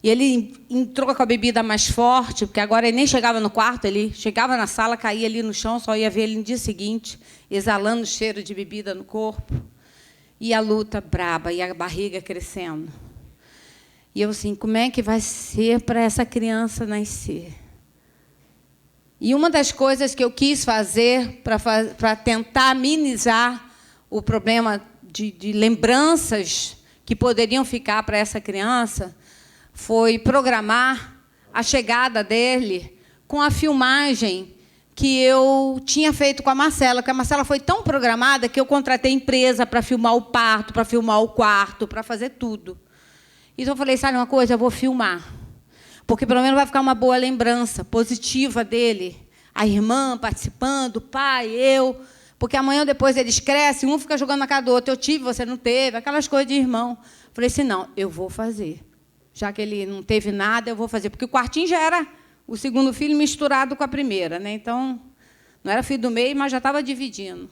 E ele entrou com a bebida mais forte, porque agora ele nem chegava no quarto, ele chegava na sala, caía ali no chão, só ia ver ele no dia seguinte, exalando o cheiro de bebida no corpo. E a luta braba, e a barriga crescendo. E eu assim, como é que vai ser para essa criança nascer? E uma das coisas que eu quis fazer para tentar amenizar o problema de lembranças que poderiam ficar para essa criança foi programar a chegada dele com a filmagem que eu tinha feito com a Marcela, porque a Marcela foi tão programada que eu contratei empresa para filmar o parto, para filmar o quarto, para fazer tudo. Então, eu falei, sabe uma coisa? Eu vou filmar. Porque, pelo menos, vai ficar uma boa lembrança positiva dele. A irmã participando, o pai, eu. Porque amanhã ou depois eles crescem, um fica jogando na cara do outro. Eu tive, você não teve, aquelas coisas de irmão. Falei assim, não, eu vou fazer. Já que ele não teve nada, eu vou fazer. Porque o quartinho já era o segundo filho misturado com a primeira, né? Então, não era filho do meio, mas já estava dividindo.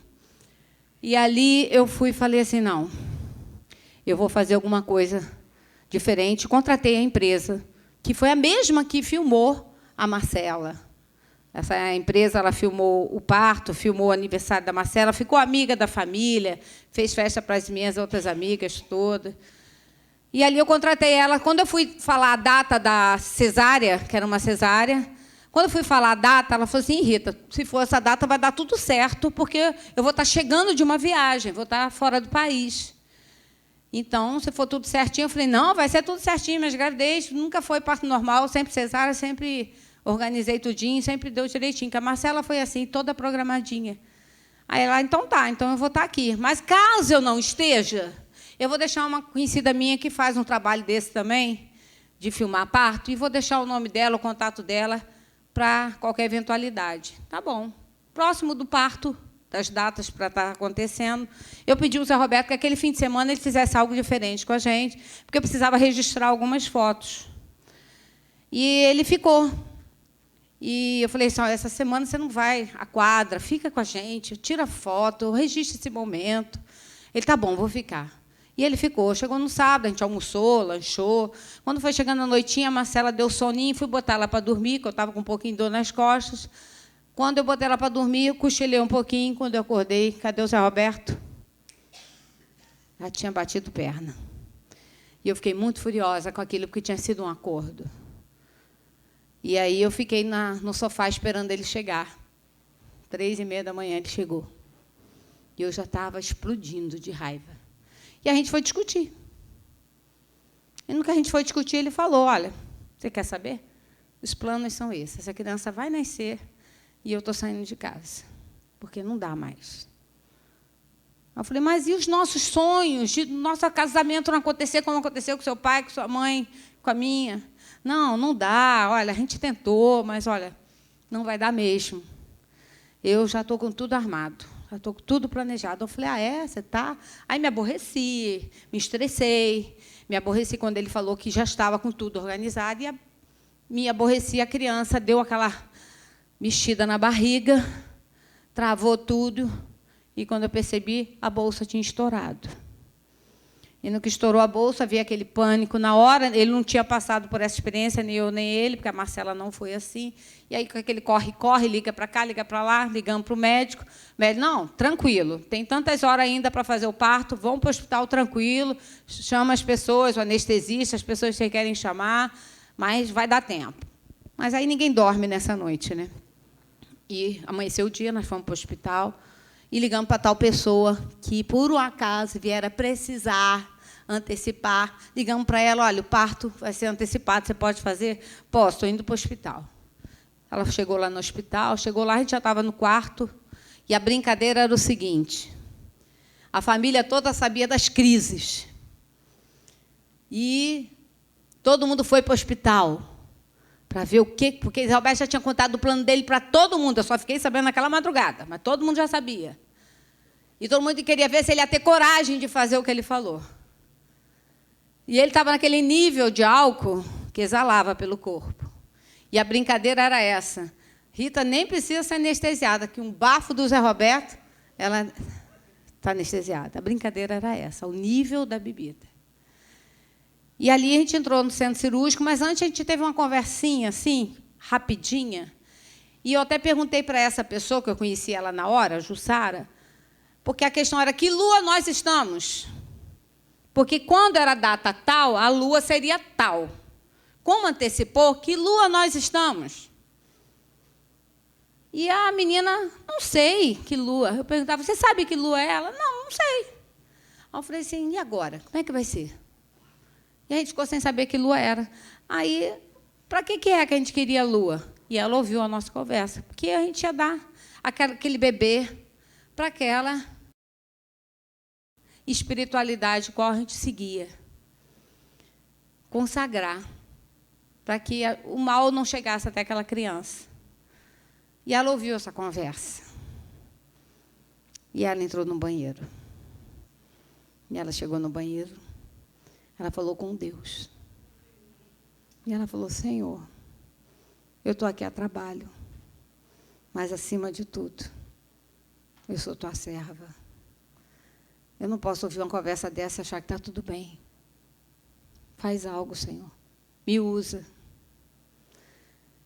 E ali eu fui e falei assim, não, eu vou fazer alguma coisa diferente. Contratei a empresa, que foi a mesma que filmou a Marcela. Essa empresa ela filmou o parto, filmou o aniversário da Marcela, ficou amiga da família, fez festa para as minhas outras amigas todas. E ali eu contratei ela. Quando eu fui falar a data da cesárea, que era uma cesárea, quando eu fui falar a data, ela falou assim, Rita, se for essa data vai dar tudo certo, porque eu vou estar chegando de uma viagem, vou estar fora do país. Então, se for tudo certinho, eu falei, não, vai ser tudo certinho, minhas gravidez nunca foi parto normal, sempre cesárea, sempre organizei tudinho, sempre deu direitinho, que a Marcela foi assim, toda programadinha. Aí ela, então tá, então eu vou estar aqui. Mas caso eu não esteja, eu vou deixar uma conhecida minha que faz um trabalho desse também, de filmar parto, e vou deixar o nome dela, o contato dela, para qualquer eventualidade. Tá bom. Próximo do parto, das datas para estar acontecendo, eu pedi ao Zé Roberto que aquele fim de semana ele fizesse algo diferente com a gente, porque eu precisava registrar algumas fotos. E ele ficou. E eu falei assim, olha, essa semana você não vai à quadra, fica com a gente, tira foto, registra esse momento. Ele, tá bom, vou ficar. E ele ficou. Chegou no sábado, a gente almoçou, lanchou. Quando foi chegando a noitinha, a Marcela deu soninho, fui botar ela para dormir, que eu estava com um pouquinho de dor nas costas. Quando eu botei ela para dormir, eu cochilei um pouquinho. Quando eu acordei, cadê o Zé Roberto? Já tinha batido perna. E eu fiquei muito furiosa com aquilo, porque tinha sido um acordo. E aí eu fiquei no sofá esperando ele chegar. 3h30 da manhã ele chegou. E eu já estava explodindo de raiva. E a gente foi discutir. E no que a gente foi discutir, ele falou, olha, você quer saber? Os planos são esses. Essa criança vai nascer e eu estou saindo de casa, porque não dá mais. Eu falei, mas e os nossos sonhos? De nosso casamento não acontecer como aconteceu com seu pai, com sua mãe, com a minha? Não, não dá. Olha, a gente tentou, mas, olha, não vai dar mesmo. Eu já estou com tudo armado. Já estou com tudo planejado. Eu falei, ah, é? Você está? Aí me aborreci, me estressei. Me aborreci quando ele falou que já estava com tudo organizado. E me aborreci, a criança deu aquela mexida na barriga, travou tudo. E, quando eu percebi, a bolsa tinha estourado. E, no que estourou a bolsa, havia aquele pânico. Na hora, ele não tinha passado por essa experiência, nem eu, nem ele, porque a Marcela não foi assim. E aí, com aquele corre-corre, liga para cá, liga para lá, ligamos para o médico. O médico, não, tranquilo, tem tantas horas ainda para fazer o parto, vão para o hospital tranquilo, chama as pessoas, o anestesista, as pessoas que querem chamar, mas vai dar tempo. Mas aí ninguém dorme nessa noite, né? E amanheceu o dia, nós fomos para o hospital, e ligamos para tal pessoa que, por um acaso, viera precisar antecipar. Ligamos para ela, olha, o parto vai ser antecipado, você pode fazer? Posso, estou indo para o hospital. Ela chegou lá no hospital, chegou lá, a gente já estava no quarto, e a brincadeira era o seguinte, a família toda sabia das crises. E todo mundo foi para o hospital para ver o quê, porque o Roberto já tinha contado o plano dele para todo mundo, eu só fiquei sabendo naquela madrugada, mas todo mundo já sabia. E todo mundo queria ver se ele ia ter coragem de fazer o que ele falou. E ele estava naquele nível de álcool que exalava pelo corpo. E a brincadeira era essa. Rita nem precisa ser anestesiada, que um bafo do Zé Roberto, ela está anestesiada. A brincadeira era essa, o nível da bebida. E ali a gente entrou no centro cirúrgico, mas antes a gente teve uma conversinha, assim, rapidinha. E eu até perguntei para essa pessoa, que eu conheci ela na hora, a Jussara, porque a questão era, que lua nós estamos? Porque quando era data tal, a lua seria tal. Como antecipou, que lua nós estamos? E a menina, não sei que lua. Eu perguntava, você sabe que lua é ela? Não, não sei. Aí eu falei assim, e agora? Como é que vai ser? E a gente ficou sem saber que lua era. Aí, para que é que a gente queria a lua? E ela ouviu a nossa conversa. Porque a gente ia dar aquele bebê para aquela espiritualidade qual a gente seguia. Consagrar. Para que o mal não chegasse até aquela criança. E ela ouviu essa conversa. E ela entrou no banheiro. E ela chegou no banheiro. Ela falou com Deus. E ela falou, Senhor, eu estou aqui a trabalho, mas, acima de tudo, eu sou tua serva. Eu não posso ouvir uma conversa dessa e achar que está tudo bem. Faz algo, Senhor. Me usa.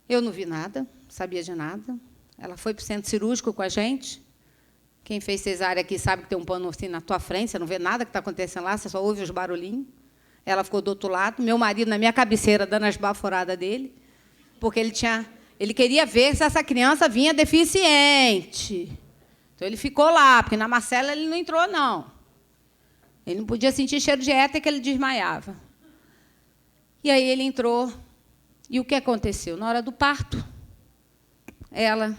Eu não vi nada, sabia de nada. Ela foi para o centro cirúrgico com a gente. Quem fez cesárea aqui sabe que tem um pano assim na tua frente, você não vê nada que está acontecendo lá, você só ouve os barulhinhos. Ela ficou do outro lado, meu marido na minha cabeceira, dando as baforadas dele, porque ele queria ver se essa criança vinha deficiente. Então, ele ficou lá, porque na Marcela ele não entrou, não. Ele não podia sentir cheiro de éter, que ele desmaiava. E aí ele entrou. E o que aconteceu? Na hora do parto, ela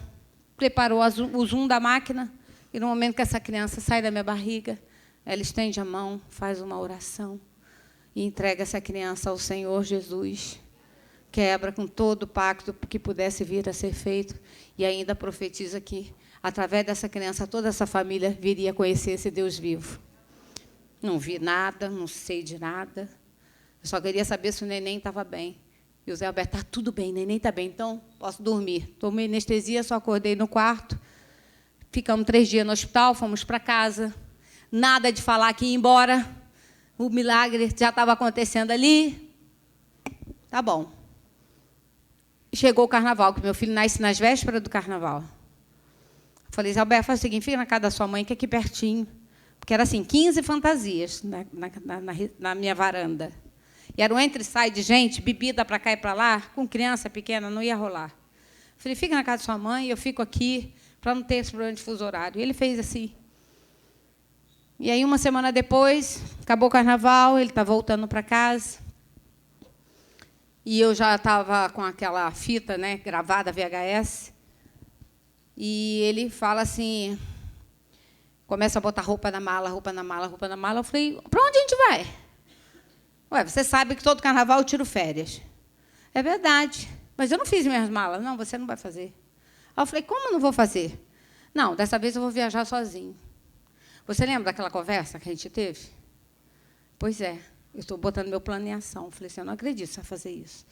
preparou o zoom da máquina, e no momento que essa criança sai da minha barriga, ela estende a mão, faz uma oração e entrega essa criança ao Senhor Jesus. Quebra com todo o pacto que pudesse vir a ser feito e ainda profetiza que, através dessa criança, toda essa família viria a conhecer esse Deus vivo. Não vi nada, não sei de nada. Eu só queria saber se o neném estava bem. E o Zé Alberto, está tudo bem, neném está bem, então posso dormir. Tomei anestesia, só acordei no quarto. Ficamos 3 dias no hospital, fomos para casa. Nada de falar que ia embora. O milagre já estava acontecendo ali. Tá bom. Chegou o carnaval, que meu filho nasce nas vésperas do carnaval. Falei, Zé Alberto, faz o seguinte, fica na casa da sua mãe, que é aqui pertinho. Porque era assim, 15 fantasias na minha varanda. E era um entra e sai de gente, bebida para cá e para lá, com criança pequena, não ia rolar. Falei, fica na casa da sua mãe, eu fico aqui, para não ter esse problema de fuso horário. E ele fez assim. E aí, uma semana depois, acabou o carnaval, ele está voltando para casa. E eu já estava com aquela fita, né, gravada, VHS. E ele fala assim, começa a botar roupa na mala, roupa na mala, roupa na mala. Eu falei, para onde a gente vai? Ué, você sabe que todo carnaval eu tiro férias. É verdade, mas eu não fiz minhas malas. Não, você não vai fazer. Aí eu falei, como eu não vou fazer? Não, dessa vez eu vou viajar sozinho. Você lembra daquela conversa que a gente teve? Pois é, eu estou botando meu plano em ação. Eu falei assim, eu não acredito que você vai fazer isso.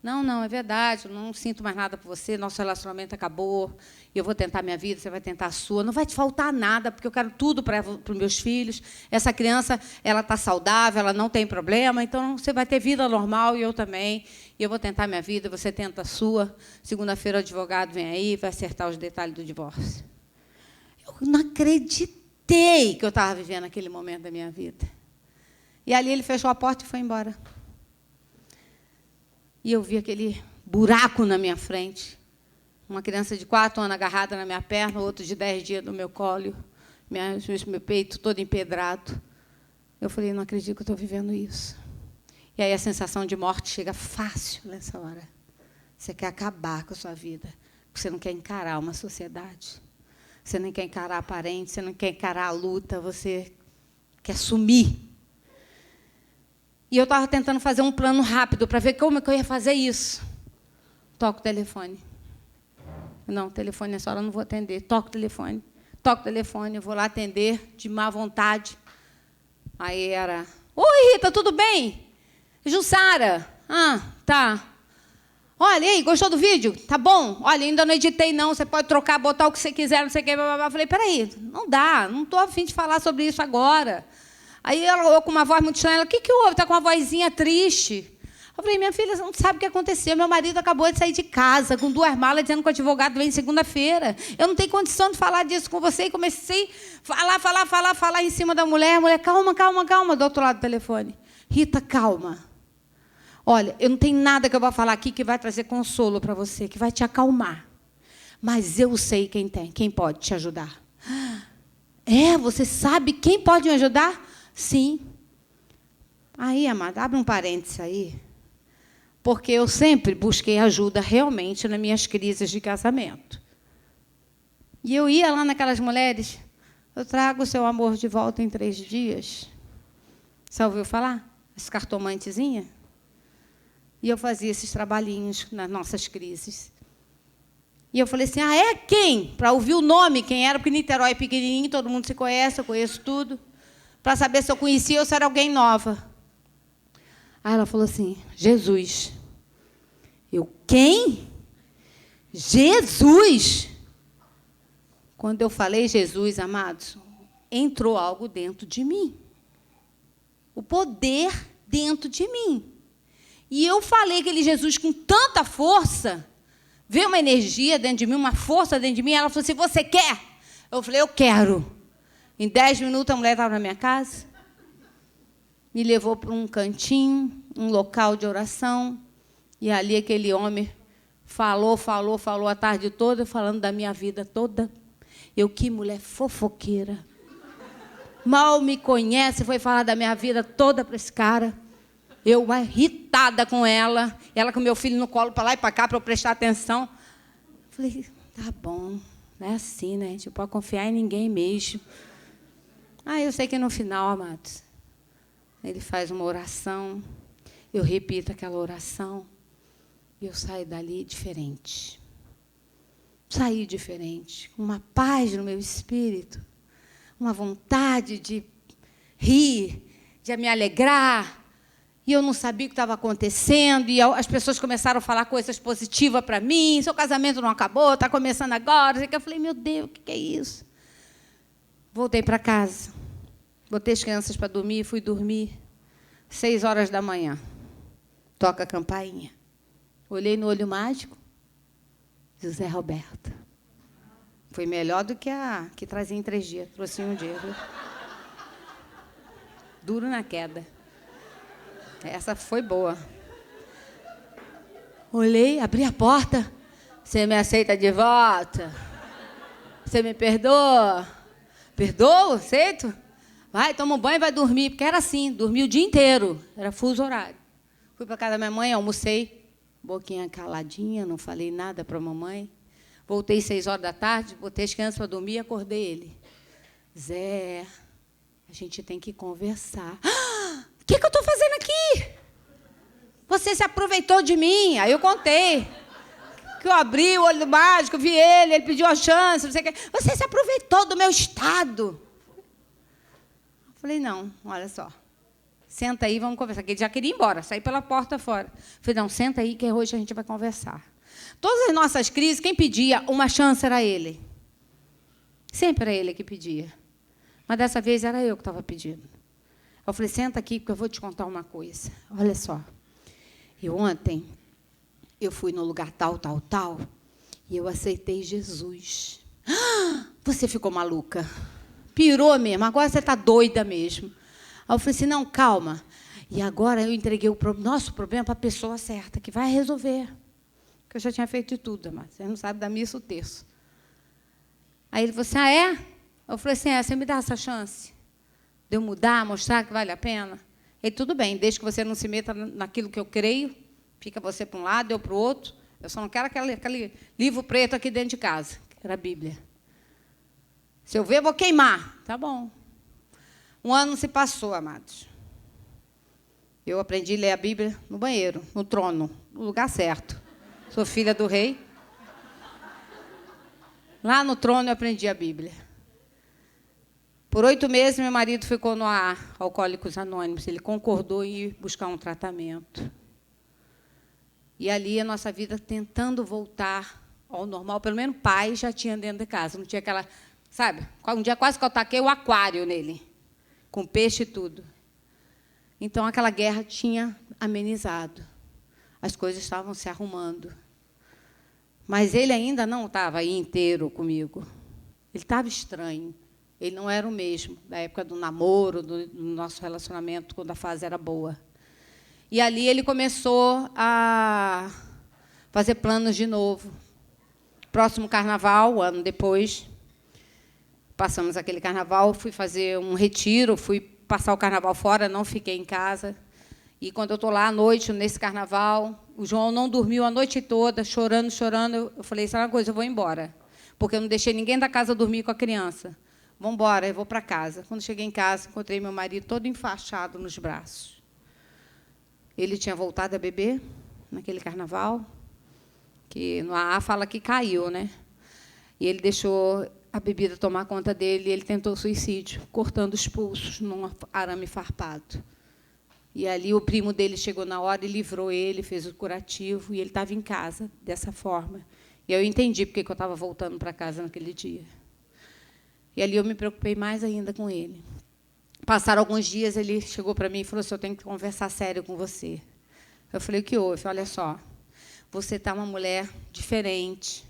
Não, é verdade, eu não sinto mais nada por você, nosso relacionamento acabou, eu vou tentar minha vida, você vai tentar a sua, não vai te faltar nada, porque eu quero tudo para os meus filhos. Essa criança, ela está saudável, ela não tem problema, então você vai ter vida normal e eu também. E eu vou tentar minha vida, você tenta a sua. Segunda-feira o advogado vem aí e vai acertar os detalhes do divórcio. Eu não acreditei que eu estava vivendo aquele momento da minha vida. E ali ele fechou a porta e foi embora. E eu vi aquele buraco na minha frente. Uma criança de 4 anos agarrada na minha perna, outro de 10 dias no meu colo, meu peito todo empedrado. Eu falei, não acredito que eu estou vivendo isso. E aí a sensação de morte chega fácil nessa hora. Você quer acabar com a sua vida, porque você não quer encarar uma sociedade. Você não quer encarar a parente, você não quer encarar a luta, você quer sumir. E eu estava tentando fazer um plano rápido para ver como é que eu ia fazer isso. Toco o telefone. Não, o telefone nessa hora eu não vou atender. Toco o telefone, eu vou lá atender, de má vontade. Aí era, oi, Rita, tudo bem? Jussara. Ah, tá. Olha, e aí, gostou do vídeo? Tá bom? Olha, ainda não editei, não. Você pode trocar, botar o que você quiser, não sei o quê. Eu falei, peraí, não dá, não estou a fim de falar sobre isso agora. Aí ela, com uma voz muito estranha, ela, o que houve? Está com uma vozinha triste. Eu falei, minha filha, você não sabe o que aconteceu. Meu marido acabou de sair de casa com 2 malas, dizendo que o advogado vem segunda-feira. Eu não tenho condição de falar disso com você. E comecei a falar em cima da mulher. A mulher, calma, calma, calma, do outro lado do telefone. Rita, calma. Olha, eu não tenho nada que eu vou falar aqui que vai trazer consolo para você, que vai te acalmar. Mas eu sei quem pode te ajudar. Você sabe quem pode me ajudar? Sim. Aí, amada, abre um parênteses aí. Porque eu sempre busquei ajuda realmente nas minhas crises de casamento. E eu ia lá naquelas mulheres, eu trago o seu amor de volta em 3 dias. Você ouviu falar? As cartomantezinhas? E eu fazia esses trabalhinhos nas nossas crises. E eu falei assim, é quem? Para ouvir o nome, quem era, porque Niterói é pequenininho, todo mundo se conhece, eu conheço tudo. Para saber se eu conhecia ou se era alguém nova. Aí ela falou assim, Jesus. Eu, quem? Jesus? Quando eu falei Jesus, amados, entrou algo dentro de mim. O poder dentro de mim. E eu falei aquele Jesus com tanta força, veio uma energia dentro de mim, uma força dentro de mim, ela falou assim, você quer? Eu falei, eu quero. Em 10 minutos, a mulher estava na minha casa, me levou para um cantinho, um local de oração, e ali aquele homem falou a tarde toda, falando da minha vida toda. Eu, que mulher fofoqueira. Mal me conhece, foi falar da minha vida toda para esse cara. Eu, irritada com ela com meu filho no colo, para lá e para cá, para eu prestar atenção. Falei, tá bom, não é assim, né? A gente não pode confiar em ninguém mesmo. Eu sei que no final, amados, ele faz uma oração, eu repito aquela oração, e eu saio dali diferente. Saí diferente, com uma paz no meu espírito, uma vontade de rir, de me alegrar. E eu não sabia o que estava acontecendo, e as pessoas começaram a falar coisas positivas para mim, seu casamento não acabou, está começando agora. Eu falei, meu Deus, o que é isso? Voltei para casa, botei as crianças para dormir e fui dormir. 6 horas da manhã, toca a campainha. Olhei no olho mágico, José Roberto. Foi melhor do que a que trazia em 3 dias, trouxe em 1 dia. Viu? Duro na queda. Essa foi boa. Olhei, abri a porta. Você me aceita de volta? Você me perdoa? Perdoo? Aceito? Vai, toma um banho e vai dormir. Porque era assim, dormi o dia inteiro. Era fuso horário. Fui para casa da minha mãe, almocei. Boquinha caladinha, não falei nada para a mamãe. Voltei 6 horas da tarde, botei as crianças para dormir e acordei ele. Zé, a gente tem que conversar. O que eu estou fazendo aqui? Você se aproveitou de mim. Aí eu contei. Que eu abri o olho do mágico, vi ele pediu uma chance, não sei o quê. Você se aproveitou do meu estado. Eu falei, não, olha só. Senta aí, vamos conversar. Porque ele já queria ir embora, sair pela porta fora. Eu falei, não, senta aí, que hoje a gente vai conversar. Todas as nossas crises, quem pedia uma chance era ele. Sempre era ele que pedia. Mas dessa vez era eu que estava pedindo. Eu falei, senta aqui, porque eu vou te contar uma coisa. Olha só. Ontem, eu fui no lugar tal, e eu aceitei Jesus. Você ficou maluca. Pirou mesmo. Agora você está doida mesmo. Aí eu falei assim, não, calma. E agora eu entreguei o nosso problema para a pessoa certa, que vai resolver. Porque eu já tinha feito de tudo, mas você não sabe da missa o terço. Aí ele falou assim, é? Eu falei assim, você me dá essa chance? De eu mudar, mostrar que vale a pena? Ele, tudo bem, desde que você não se meta naquilo que eu creio, fica você para um lado, eu para o outro. Eu só não quero aquele livro preto aqui dentro de casa, que era a Bíblia. Se eu ver, eu vou queimar. Tá bom. 1 ano se passou, amados. Eu aprendi a ler a Bíblia no banheiro, no trono, no lugar certo. Sou filha do rei. Lá no trono eu aprendi a Bíblia. Por 8 meses, meu marido ficou no Alcoólicos Anônimos. Ele concordou em ir buscar um tratamento. E ali a nossa vida tentando voltar ao normal. Pelo menos pai já tinha dentro de casa. Não tinha aquela... Sabe? Um dia quase que eu taquei o aquário nele. Com peixe e tudo. Então, aquela guerra tinha amenizado. as coisas estavam se arrumando. Mas ele ainda não estava aí inteiro comigo. Ele estava estranho. Ele não era o mesmo da época do namoro, do nosso relacionamento, quando a fase era boa. E ali ele começou a fazer planos de novo. Próximo carnaval, ano depois, passamos aquele carnaval, fui fazer um retiro, fui passar o carnaval fora, não fiquei em casa. E quando eu estou lá à noite, nesse carnaval, o João não dormiu a noite toda, chorando, chorando. Eu falei, sabe uma coisa, eu vou embora, porque eu não deixei ninguém da casa dormir com a criança. Vamos embora, eu vou para casa. Quando cheguei em casa, encontrei meu marido todo enfaixado nos braços. Ele tinha voltado a beber naquele carnaval, que no AA fala que caiu, né? E ele deixou a bebida tomar conta dele, e ele tentou suicídio, cortando os pulsos num arame farpado. E ali o primo dele chegou na hora e livrou ele, fez o curativo, e ele estava em casa dessa forma. E eu entendi porque eu estava voltando para casa naquele dia. E ali eu me preocupei mais ainda com ele. Passaram alguns dias, ele chegou para mim e falou assim, eu tenho que conversar sério com você. Eu falei, o que houve? Olha só, você está uma mulher diferente,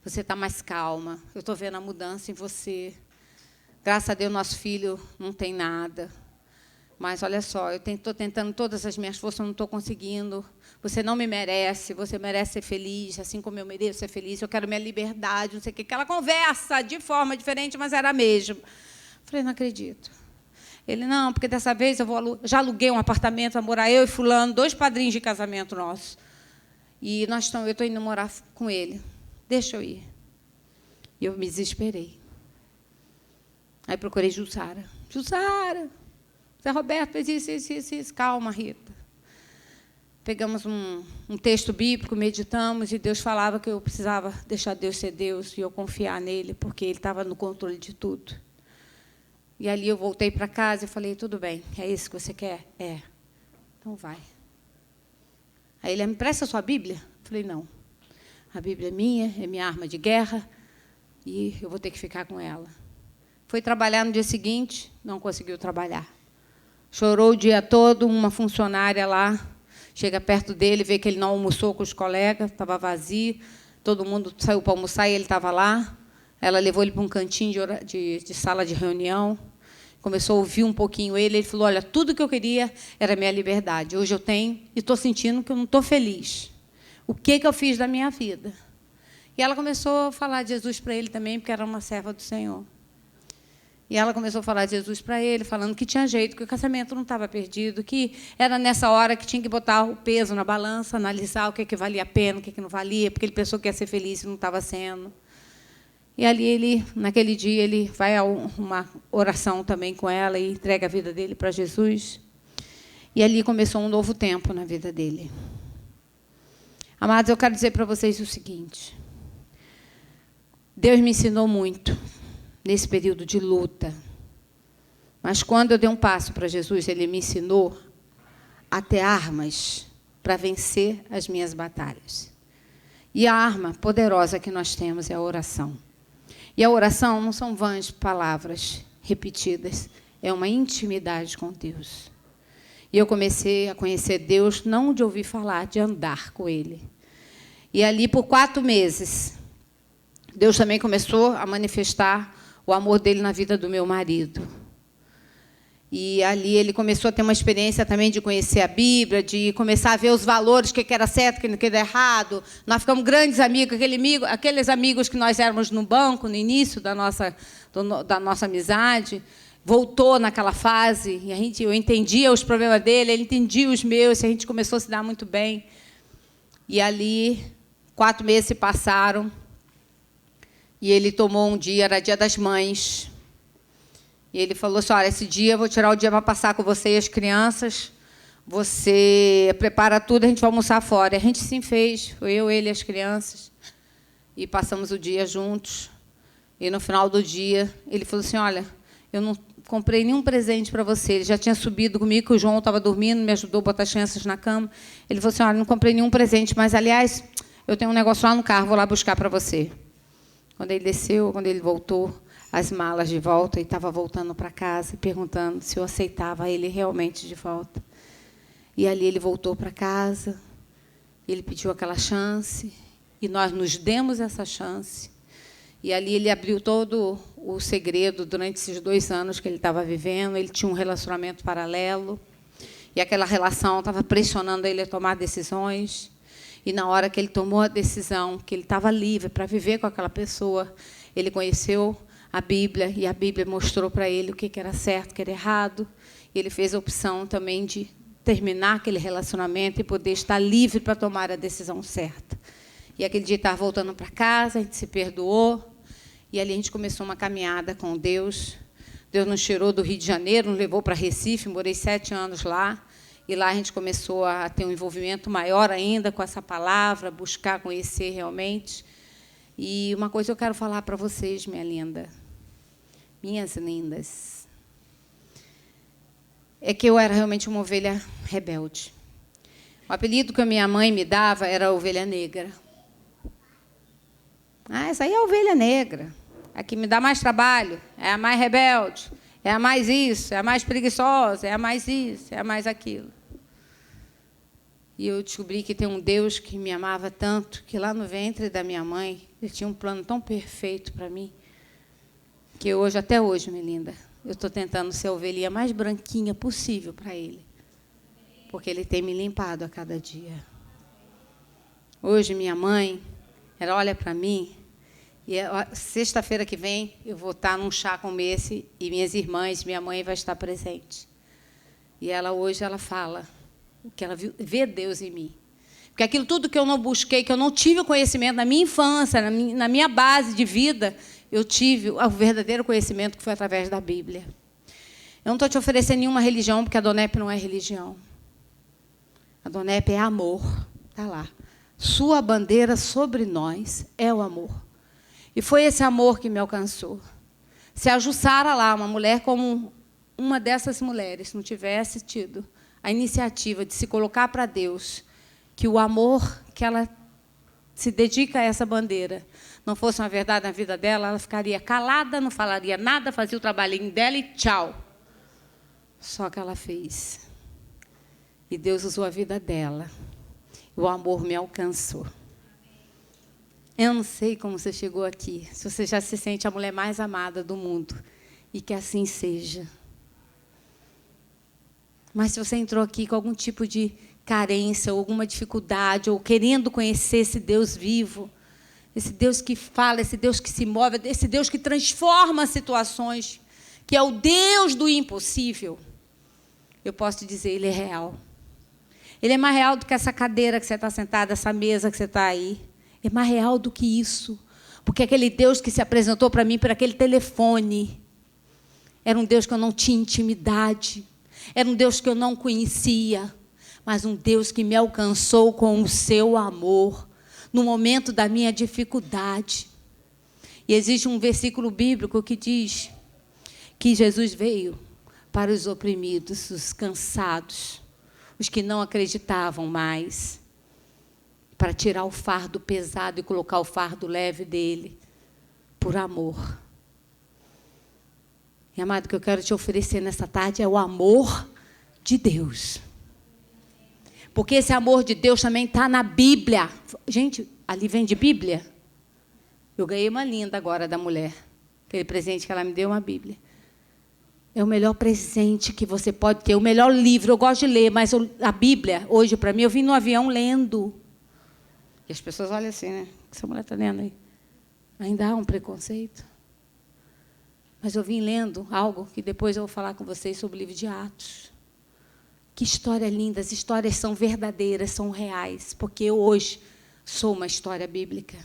você está mais calma, eu estou vendo a mudança em você. Graças a Deus, nosso filho não tem nada. Mas, olha só, eu estou tentando todas as minhas forças, eu não estou conseguindo. Você não me merece, você merece ser feliz, assim como eu mereço ser feliz, eu quero minha liberdade, não sei o quê. Aquela conversa de forma diferente, mas era a mesma. Falei, não acredito. Ele, não, porque dessa vez já aluguei um apartamento para morar eu e fulano, 2 padrinhos de casamento nossos. E eu estou indo morar com ele. Deixa eu ir. E eu me desesperei. Aí procurei Jussara. Jussara! Zé Roberto fez isso. Calma, Rita. Pegamos um texto bíblico, meditamos, e Deus falava que eu precisava deixar Deus ser Deus e eu confiar nele, porque Ele estava no controle de tudo. E ali eu voltei para casa e falei, tudo bem, é isso que você quer? É. Então vai. Aí ele, me empresta a sua Bíblia? Eu falei, não. A Bíblia é minha arma de guerra, e eu vou ter que ficar com ela. Foi trabalhar no dia seguinte, não conseguiu trabalhar. Chorou o dia todo, uma funcionária lá, chega perto dele, vê que ele não almoçou com os colegas, estava vazio, todo mundo saiu para almoçar e ele estava lá. Ela levou ele para um cantinho de sala de reunião, começou a ouvir um pouquinho ele falou, olha, tudo que eu queria era minha liberdade. Hoje eu tenho e estou sentindo que eu não estou feliz. O que eu fiz da minha vida? E ela começou a falar de Jesus para ele também, porque era uma serva do Senhor. E ela começou a falar de Jesus para ele, falando que tinha jeito, que o casamento não estava perdido, que era nessa hora que tinha que botar o peso na balança, analisar o que valia a pena, o que não valia, porque ele pensou que ia ser feliz e não estava sendo. E ali, naquele dia, ele vai a uma oração também com ela e entrega a vida dele para Jesus. E ali começou um novo tempo na vida dele. Amados, eu quero dizer para vocês o seguinte. Deus me ensinou muito nesse período de luta. Mas, quando eu dei um passo para Jesus, Ele me ensinou a ter armas para vencer as minhas batalhas. E a arma poderosa que nós temos é a oração. E a oração não são vãs palavras repetidas, é uma intimidade com Deus. E eu comecei a conhecer Deus, não de ouvir falar, de andar com Ele. E ali, por 4 meses, Deus também começou a manifestar o amor dele na vida do meu marido. E ali ele começou a ter uma experiência também de conhecer a Bíblia, de começar a ver os valores, o que era certo, o que era errado. Nós ficamos grandes amigos, aqueles amigos que nós éramos no banco, no início da nossa amizade. Voltou naquela fase, e eu entendia os problemas dele, ele entendia os meus, e a gente começou a se dar muito bem. E ali, 4 meses se passaram, e ele tomou um dia, era Dia das Mães, e ele falou assim, olha, esse dia eu vou tirar o dia para passar com você e as crianças, você prepara tudo, a gente vai almoçar fora. E a gente sim fez, foi eu, ele e as crianças, e passamos o dia juntos. E, no final do dia, ele falou assim, olha, eu não comprei nenhum presente para você. Ele já tinha subido comigo, que o João estava dormindo, me ajudou a botar as crianças na cama. Ele falou assim, olha, não comprei nenhum presente, mas, aliás, eu tenho um negócio lá no carro, vou lá buscar para você. Quando ele desceu, quando ele voltou, as malas de volta, e estava voltando para casa, perguntando se eu aceitava ele realmente de volta. E ali ele voltou para casa, Ele pediu aquela chance e nós nos demos essa chance. E ali ele abriu todo o segredo durante esses 2 anos que ele estava vivendo. Ele tinha um relacionamento paralelo e aquela relação estava pressionando ele a tomar decisões. E na hora que ele tomou a decisão, que ele estava livre para viver com aquela pessoa, ele conheceu a Bíblia e a Bíblia mostrou para ele o que era certo, o que era errado. E ele fez a opção também de terminar aquele relacionamento e poder estar livre para tomar a decisão certa. E aquele dia estava voltando para casa, a gente se perdoou, e ali a gente começou uma caminhada com Deus. Deus nos tirou do Rio de Janeiro, nos levou para Recife, morei 7 anos lá, e lá a gente começou a ter um envolvimento maior ainda com essa palavra, buscar conhecer realmente. E uma coisa eu quero falar para vocês, minha linda, minhas lindas, é que eu era realmente uma ovelha rebelde. O apelido que a minha mãe me dava era ovelha negra. Ah, essa aí é a ovelha negra. A que me dá mais trabalho, é a mais rebelde, é a mais isso, é a mais preguiçosa, é a mais isso, é a mais aquilo. E eu descobri que tem um Deus que me amava tanto, que lá no ventre da minha mãe, ele tinha um plano tão perfeito para mim, que hoje, até hoje, minha linda, eu estou tentando ser a ovelhinha mais branquinha possível para ele, porque ele tem me limpado a cada dia. Hoje, minha mãe, ela olha para mim, e sexta-feira que vem eu vou estar num chá como esse, e minhas irmãs, minha mãe vai estar presente. E ela hoje ela fala que ela vê Deus em mim. Porque aquilo tudo que eu não busquei, que eu não tive o conhecimento na minha infância, na minha base de vida, eu tive o verdadeiro conhecimento que foi através da Bíblia. Eu não estou te oferecendo nenhuma religião, porque a Donep não é religião. A Donep é amor. Está lá. Sua bandeira sobre nós é o amor. E foi esse amor que me alcançou. Se a Jussara lá, uma mulher como uma dessas mulheres, não tivesse tido a iniciativa de se colocar para Deus, que o amor que ela se dedica a essa bandeira não fosse uma verdade na vida dela, ela ficaria calada, não falaria nada, fazia o trabalhinho dela e tchau. Só que ela fez. E Deus usou a vida dela. O amor me alcançou. Eu não sei como você chegou aqui, se você já se sente a mulher mais amada do mundo, e que assim seja. Mas se você entrou aqui com algum tipo de carência, ou alguma dificuldade, ou querendo conhecer esse Deus vivo, esse Deus que fala, esse Deus que se move, esse Deus que transforma situações, que é o Deus do impossível, eu posso te dizer, Ele é real. Ele é mais real do que essa cadeira que você está sentada, essa mesa que você está aí. É mais real do que isso. Porque aquele Deus que se apresentou para mim por aquele telefone era um Deus que eu não tinha intimidade. Era um Deus que eu não conhecia. Mas um Deus que me alcançou com o seu amor no momento da minha dificuldade. E existe um versículo bíblico que diz que Jesus veio para os oprimidos, os cansados, os que não acreditavam mais, para tirar o fardo pesado e colocar o fardo leve dele, por amor. E, amado, o que eu quero te oferecer nessa tarde é o amor de Deus. Porque esse amor de Deus também está na Bíblia. Gente, ali vem de Bíblia. Eu ganhei uma linda agora da mulher. Aquele presente que ela me deu, uma Bíblia. É o melhor presente que você pode ter, o melhor livro. Eu gosto de ler, mas a Bíblia, hoje, para mim, eu vim no avião lendo. E as pessoas olham assim, né? O que essa mulher está lendo aí? Ainda há um preconceito. Mas eu vim lendo algo que depois eu vou falar com vocês sobre o livro de Atos. Que história linda, as histórias são verdadeiras, são reais, porque eu hoje sou uma história bíblica.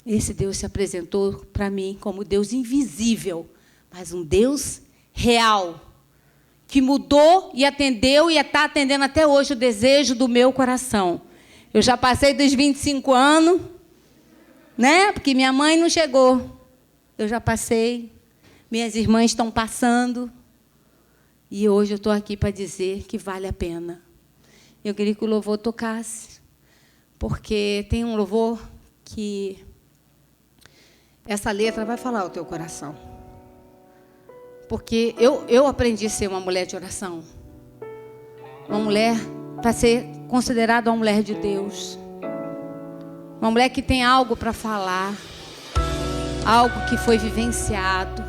Esse Deus se apresentou para mim como Deus invisível, mas um Deus real, que mudou e atendeu e está atendendo até hoje o desejo do meu coração. Eu já passei dos 25 anos, né? Porque minha mãe não chegou. Eu já passei, minhas irmãs estão passando. E hoje eu estou aqui para dizer que vale a pena. Eu queria que o louvor tocasse, porque tem um louvor que essa letra vai falar ao teu coração. Porque eu aprendi a ser uma mulher de oração. Uma mulher para ser considerada uma mulher de Deus. Uma mulher que tem algo para falar. Algo que foi vivenciado.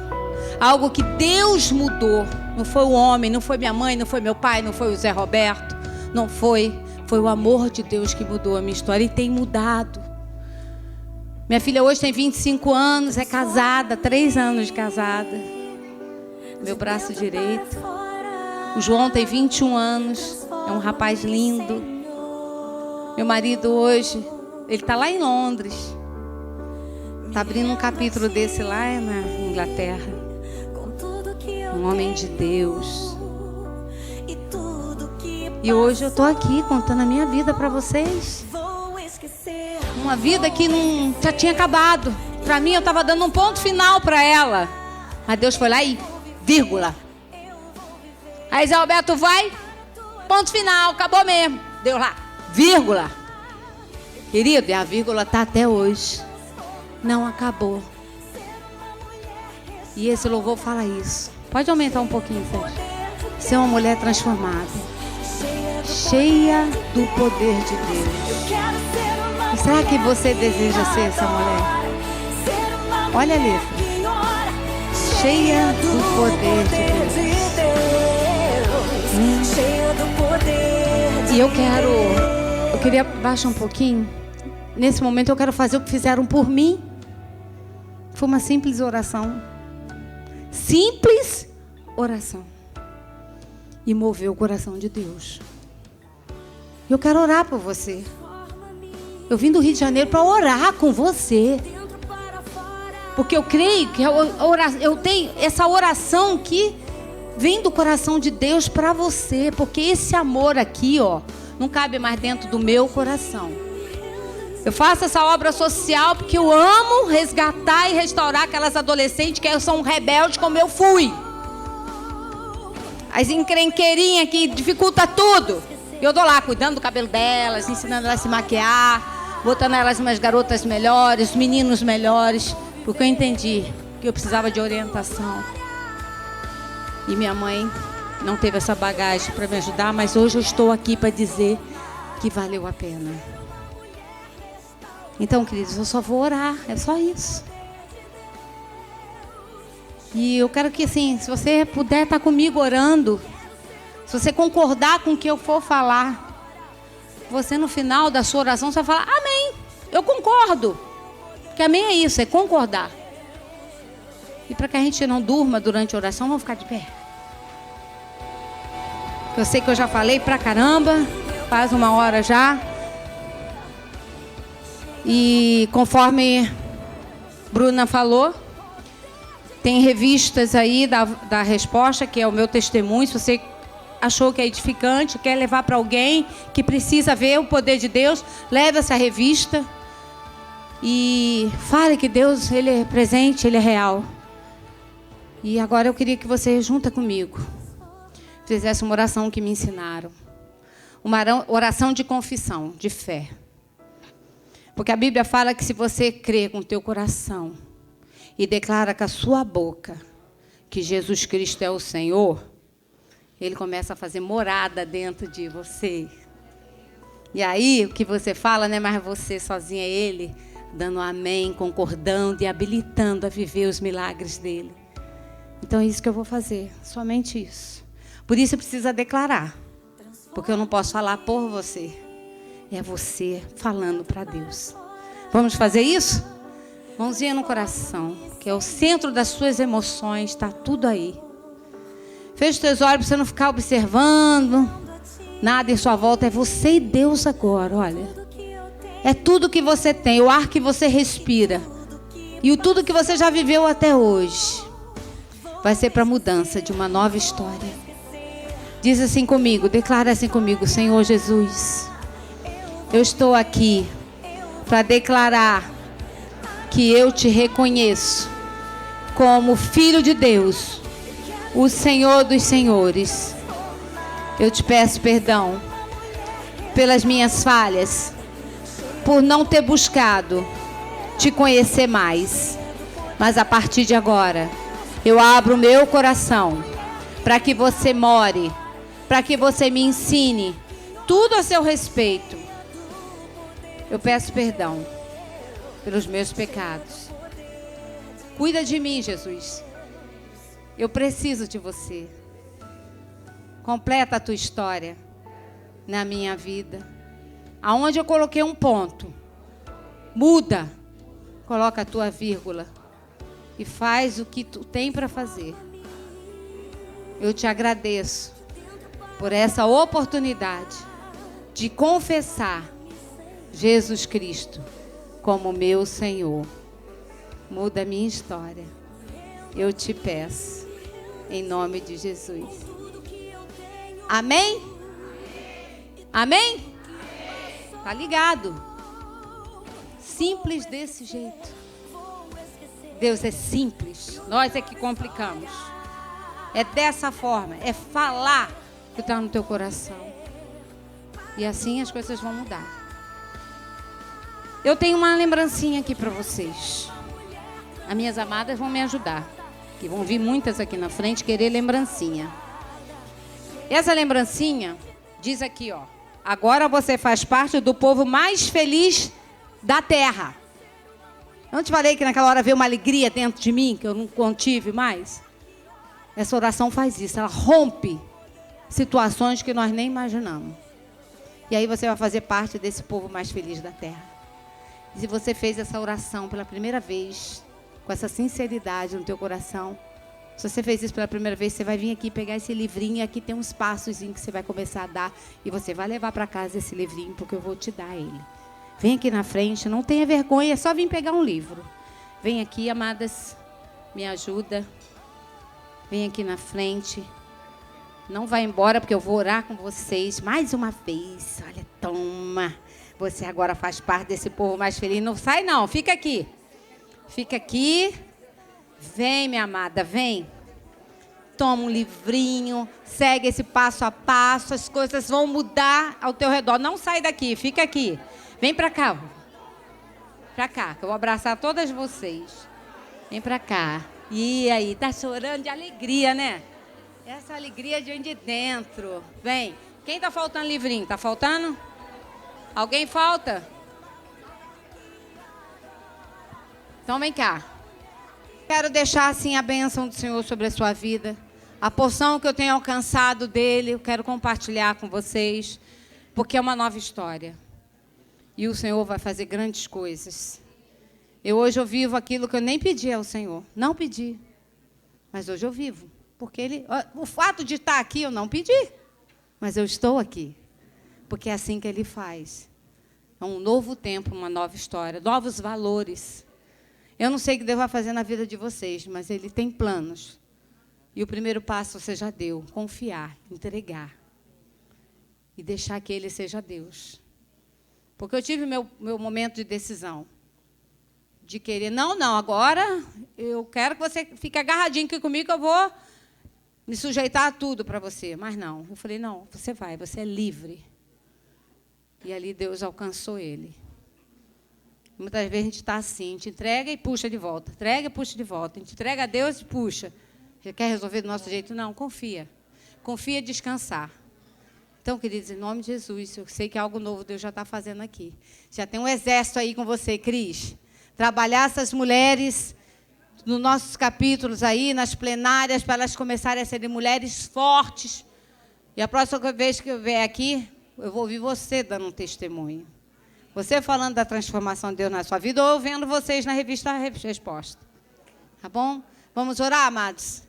Algo que Deus mudou. Não foi o homem, não foi minha mãe, não foi meu pai, não foi o Zé Roberto. Não foi. Foi o amor de Deus que mudou a minha história e tem mudado. Minha filha hoje tem 25 anos, é casada, 3 anos de casada. Meu braço direito. O João tem 21 anos, é um rapaz lindo. Meu marido hoje, ele está lá em Londres. Está abrindo um capítulo desse lá na Inglaterra. Um homem de Deus. E hoje eu estou aqui contando a minha vida para vocês. Uma vida que não já tinha acabado. Para mim eu estava dando um ponto final para ela. Mas Deus foi lá e vírgula. Aí Zé Roberto vai, ponto final, acabou mesmo. Deu lá, vírgula. Querido, e a vírgula está até hoje. Não acabou. E esse louvor fala isso. Pode aumentar um pouquinho, Sérgio. Ser uma mulher transformada, cheia do poder de Deus. E será que você deseja ser essa mulher? Olha ali. Cheia do poder de Deus. E eu queria baixar um pouquinho. Nesse momento eu quero fazer o que fizeram por mim. Foi uma simples oração. Simples oração. E moveu o coração de Deus. Eu quero orar por você. Eu vim do Rio de Janeiro para orar com você. Porque eu creio que eu tenho essa oração que vem do coração de Deus para você. Porque esse amor aqui, ó, não cabe mais dentro do meu coração. Eu faço essa obra social porque eu amo resgatar e restaurar aquelas adolescentes que são rebeldes como eu fui. As encrenqueirinhas que dificultam tudo. Eu dou lá cuidando do cabelo delas, ensinando elas a se maquiar, botando elas umas garotas melhores, meninos melhores. Porque eu entendi que eu precisava de orientação. E minha mãe não teve essa bagagem para me ajudar, mas hoje eu estou aqui para dizer que valeu a pena. Então, queridos, eu só vou orar, é só isso. E eu quero que, assim, se você puder estar comigo orando, se você concordar com o que eu for falar, você no final da sua oração, você vai falar, amém, eu concordo. Porque amém é isso, é concordar. E para que a gente não durma durante a oração, vamos ficar de pé. Eu sei que eu já falei pra caramba, faz 1 hora já. E conforme Bruna falou, tem revistas aí da resposta, que é o meu testemunho. Se você achou que é edificante, quer levar para alguém que precisa ver o poder de Deus, leve essa revista e fale que Deus, Ele é presente, Ele é real. E agora eu queria que você, junta comigo, fizesse uma oração que me ensinaram. Uma oração de confissão, de fé. Porque a Bíblia fala que se você crê com o teu coração e declara com a sua boca que Jesus Cristo é o Senhor, Ele começa a fazer morada dentro de você. E aí, o que você fala não é mais você sozinha, é Ele dando amém, concordando e habilitando a viver os milagres dEle. Então é isso que eu vou fazer, somente isso. Por isso precisa declarar, porque eu não posso falar por você. É você falando para Deus. Vamos fazer isso? Mãozinha no coração, que é o centro das suas emoções, está tudo aí. Feche os teus olhos para você não ficar observando nada em sua volta. É você e Deus agora, olha. É tudo que você tem, o ar que você respira. E o tudo que você já viveu até hoje. Vai ser para a mudança de uma nova história. Diz assim comigo, declara assim comigo, Senhor Jesus. Eu estou aqui para declarar que eu te reconheço como Filho de Deus, o Senhor dos Senhores. Eu te peço perdão pelas minhas falhas, por não ter buscado te conhecer mais. Mas a partir de agora, eu abro o meu coração para que você more, para que você me ensine tudo a seu respeito. Eu peço perdão pelos meus pecados. Cuida de mim, Jesus. Eu preciso de você. Completa a tua história na minha vida. Aonde eu coloquei um ponto, muda. Coloca a tua vírgula e faz o que tu tem para fazer. Eu te agradeço por essa oportunidade de confessar Jesus Cristo como meu Senhor. Muda a minha história. Eu te peço, em nome de Jesus. Amém? Amém? Tá ligado? Simples desse jeito. Deus é simples. Nós é que complicamos. É dessa forma. É falar o que está no teu coração. E assim as coisas vão mudar. Eu tenho uma lembrancinha aqui para vocês. As minhas amadas vão me ajudar. Que vão vir muitas aqui na frente querer lembrancinha. Essa lembrancinha diz aqui, ó. Agora você faz parte do povo mais feliz da terra. Eu não te falei que naquela hora veio uma alegria dentro de mim, que eu não contive mais? Essa oração faz isso, ela rompe situações que nós nem imaginamos. E aí você vai fazer parte desse povo mais feliz da terra. E se você fez essa oração pela primeira vez, com essa sinceridade no teu coração, se você fez isso pela primeira vez, você vai vir aqui pegar esse livrinho, e aqui tem uns passos que você vai começar a dar, e você vai levar para casa esse livrinho, porque eu vou te dar ele. Vem aqui na frente, não tenha vergonha, é só vir pegar um livro. Vem aqui, amadas, me ajuda. Vem aqui na frente. Não vai embora, porque eu vou orar com vocês mais uma vez. Olha, toma. Você agora faz parte desse povo mais feliz. Não sai não, fica aqui. Fica aqui. Vem, minha amada, vem. Toma um livrinho, segue esse passo a passo, as coisas vão mudar ao teu redor. Não sai daqui, fica aqui. Vem pra cá. Pra cá, que eu vou abraçar todas vocês. Vem pra cá. E aí, tá chorando de alegria, né? Essa alegria de dentro. Vem. Quem tá faltando livrinho? Tá faltando? Alguém falta? Então vem cá. Quero deixar assim a bênção do Senhor sobre a sua vida. A porção que eu tenho alcançado dele, eu quero compartilhar com vocês. Porque é uma nova história. E o Senhor vai fazer grandes coisas. Hoje eu vivo aquilo que eu nem pedi ao Senhor. Não pedi. Mas hoje eu vivo. Porque o fato de estar aqui eu não pedi. Mas eu estou aqui. Porque é assim que ele faz. É um novo tempo, uma nova história. Novos valores. Eu não sei o que Deus vai fazer na vida de vocês. Mas ele tem planos. E o primeiro passo você já deu. Confiar, entregar. E deixar que ele seja Deus. Porque eu tive meu momento de decisão. De querer, não, agora eu quero que você fique agarradinho aqui comigo, que eu vou me sujeitar a tudo para você. Mas não, eu falei, não, você é livre. E ali Deus alcançou ele. Muitas vezes a gente está assim, a gente entrega e puxa de volta. Entrega e puxa de volta. A gente entrega a Deus e puxa. Você quer resolver do nosso jeito? Não, confia. Confia e descansar. Então, queridos, em nome de Jesus, eu sei que algo novo Deus já está fazendo aqui. Já tem um exército aí com você, Cris. Trabalhar essas mulheres nos nossos capítulos aí, nas plenárias, para elas começarem a serem mulheres fortes. E a próxima vez que eu vier aqui, eu vou ouvir você dando um testemunho. Você falando da transformação de Deus na sua vida, ou eu vendo vocês na revista Resposta. Tá bom? Vamos orar, amados?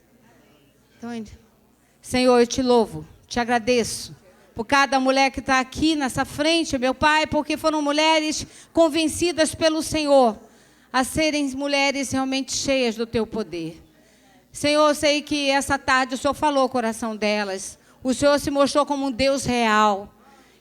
Então, Senhor, eu te louvo, te agradeço por cada mulher que está aqui nessa frente, meu Pai, porque foram mulheres convencidas pelo Senhor a serem mulheres realmente cheias do teu poder. Senhor, eu sei que essa tarde o Senhor falou o coração delas. O Senhor se mostrou como um Deus real.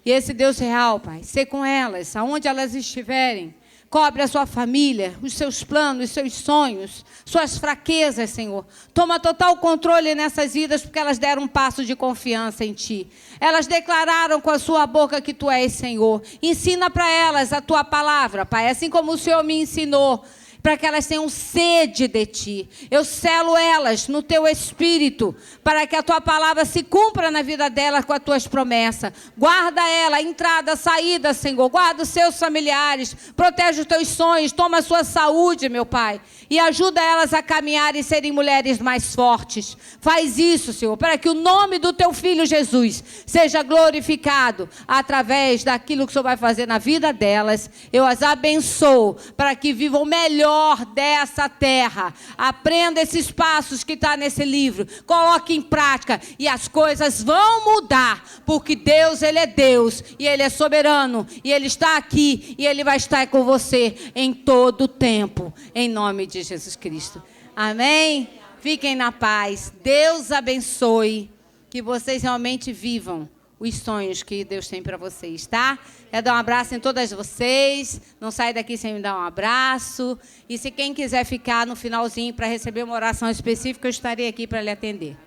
E esse Deus real, Pai, ser com elas, aonde elas estiverem. Cobre a sua família, os seus planos, os seus sonhos, suas fraquezas, Senhor. Toma total controle nessas vidas, porque elas deram um passo de confiança em Ti. Elas declararam com a sua boca que Tu és Senhor. Ensina para elas a Tua palavra, Pai, assim como o Senhor me ensinou. para que elas tenham sede de Ti. Eu selo elas no Teu Espírito, para que a Tua palavra se cumpra na vida delas com as Tuas promessas. Guarda ela, entrada, saída, Senhor. Guarda os seus familiares, protege os Teus sonhos, toma a sua saúde, meu Pai, e ajuda elas a caminhar e serem mulheres mais fortes. Faz isso, Senhor, para que o nome do Teu Filho Jesus seja glorificado através daquilo que o Senhor vai fazer na vida delas. Eu as abençoo para que vivam o melhor dessa terra. Aprenda esses passos que está nesse livro, coloque em prática e as coisas vão mudar, porque Deus, Ele é Deus e Ele é soberano e Ele está aqui e Ele vai estar com você em todo o tempo, em nome de Jesus Cristo. Amém? Fiquem na paz. Deus abençoe. Que vocês realmente vivam os sonhos que Deus tem para vocês, tá? Quero dar um abraço em todas vocês. Não sai daqui sem me dar um abraço. E se quem quiser ficar no finalzinho para receber uma oração específica, eu estarei aqui para lhe atender.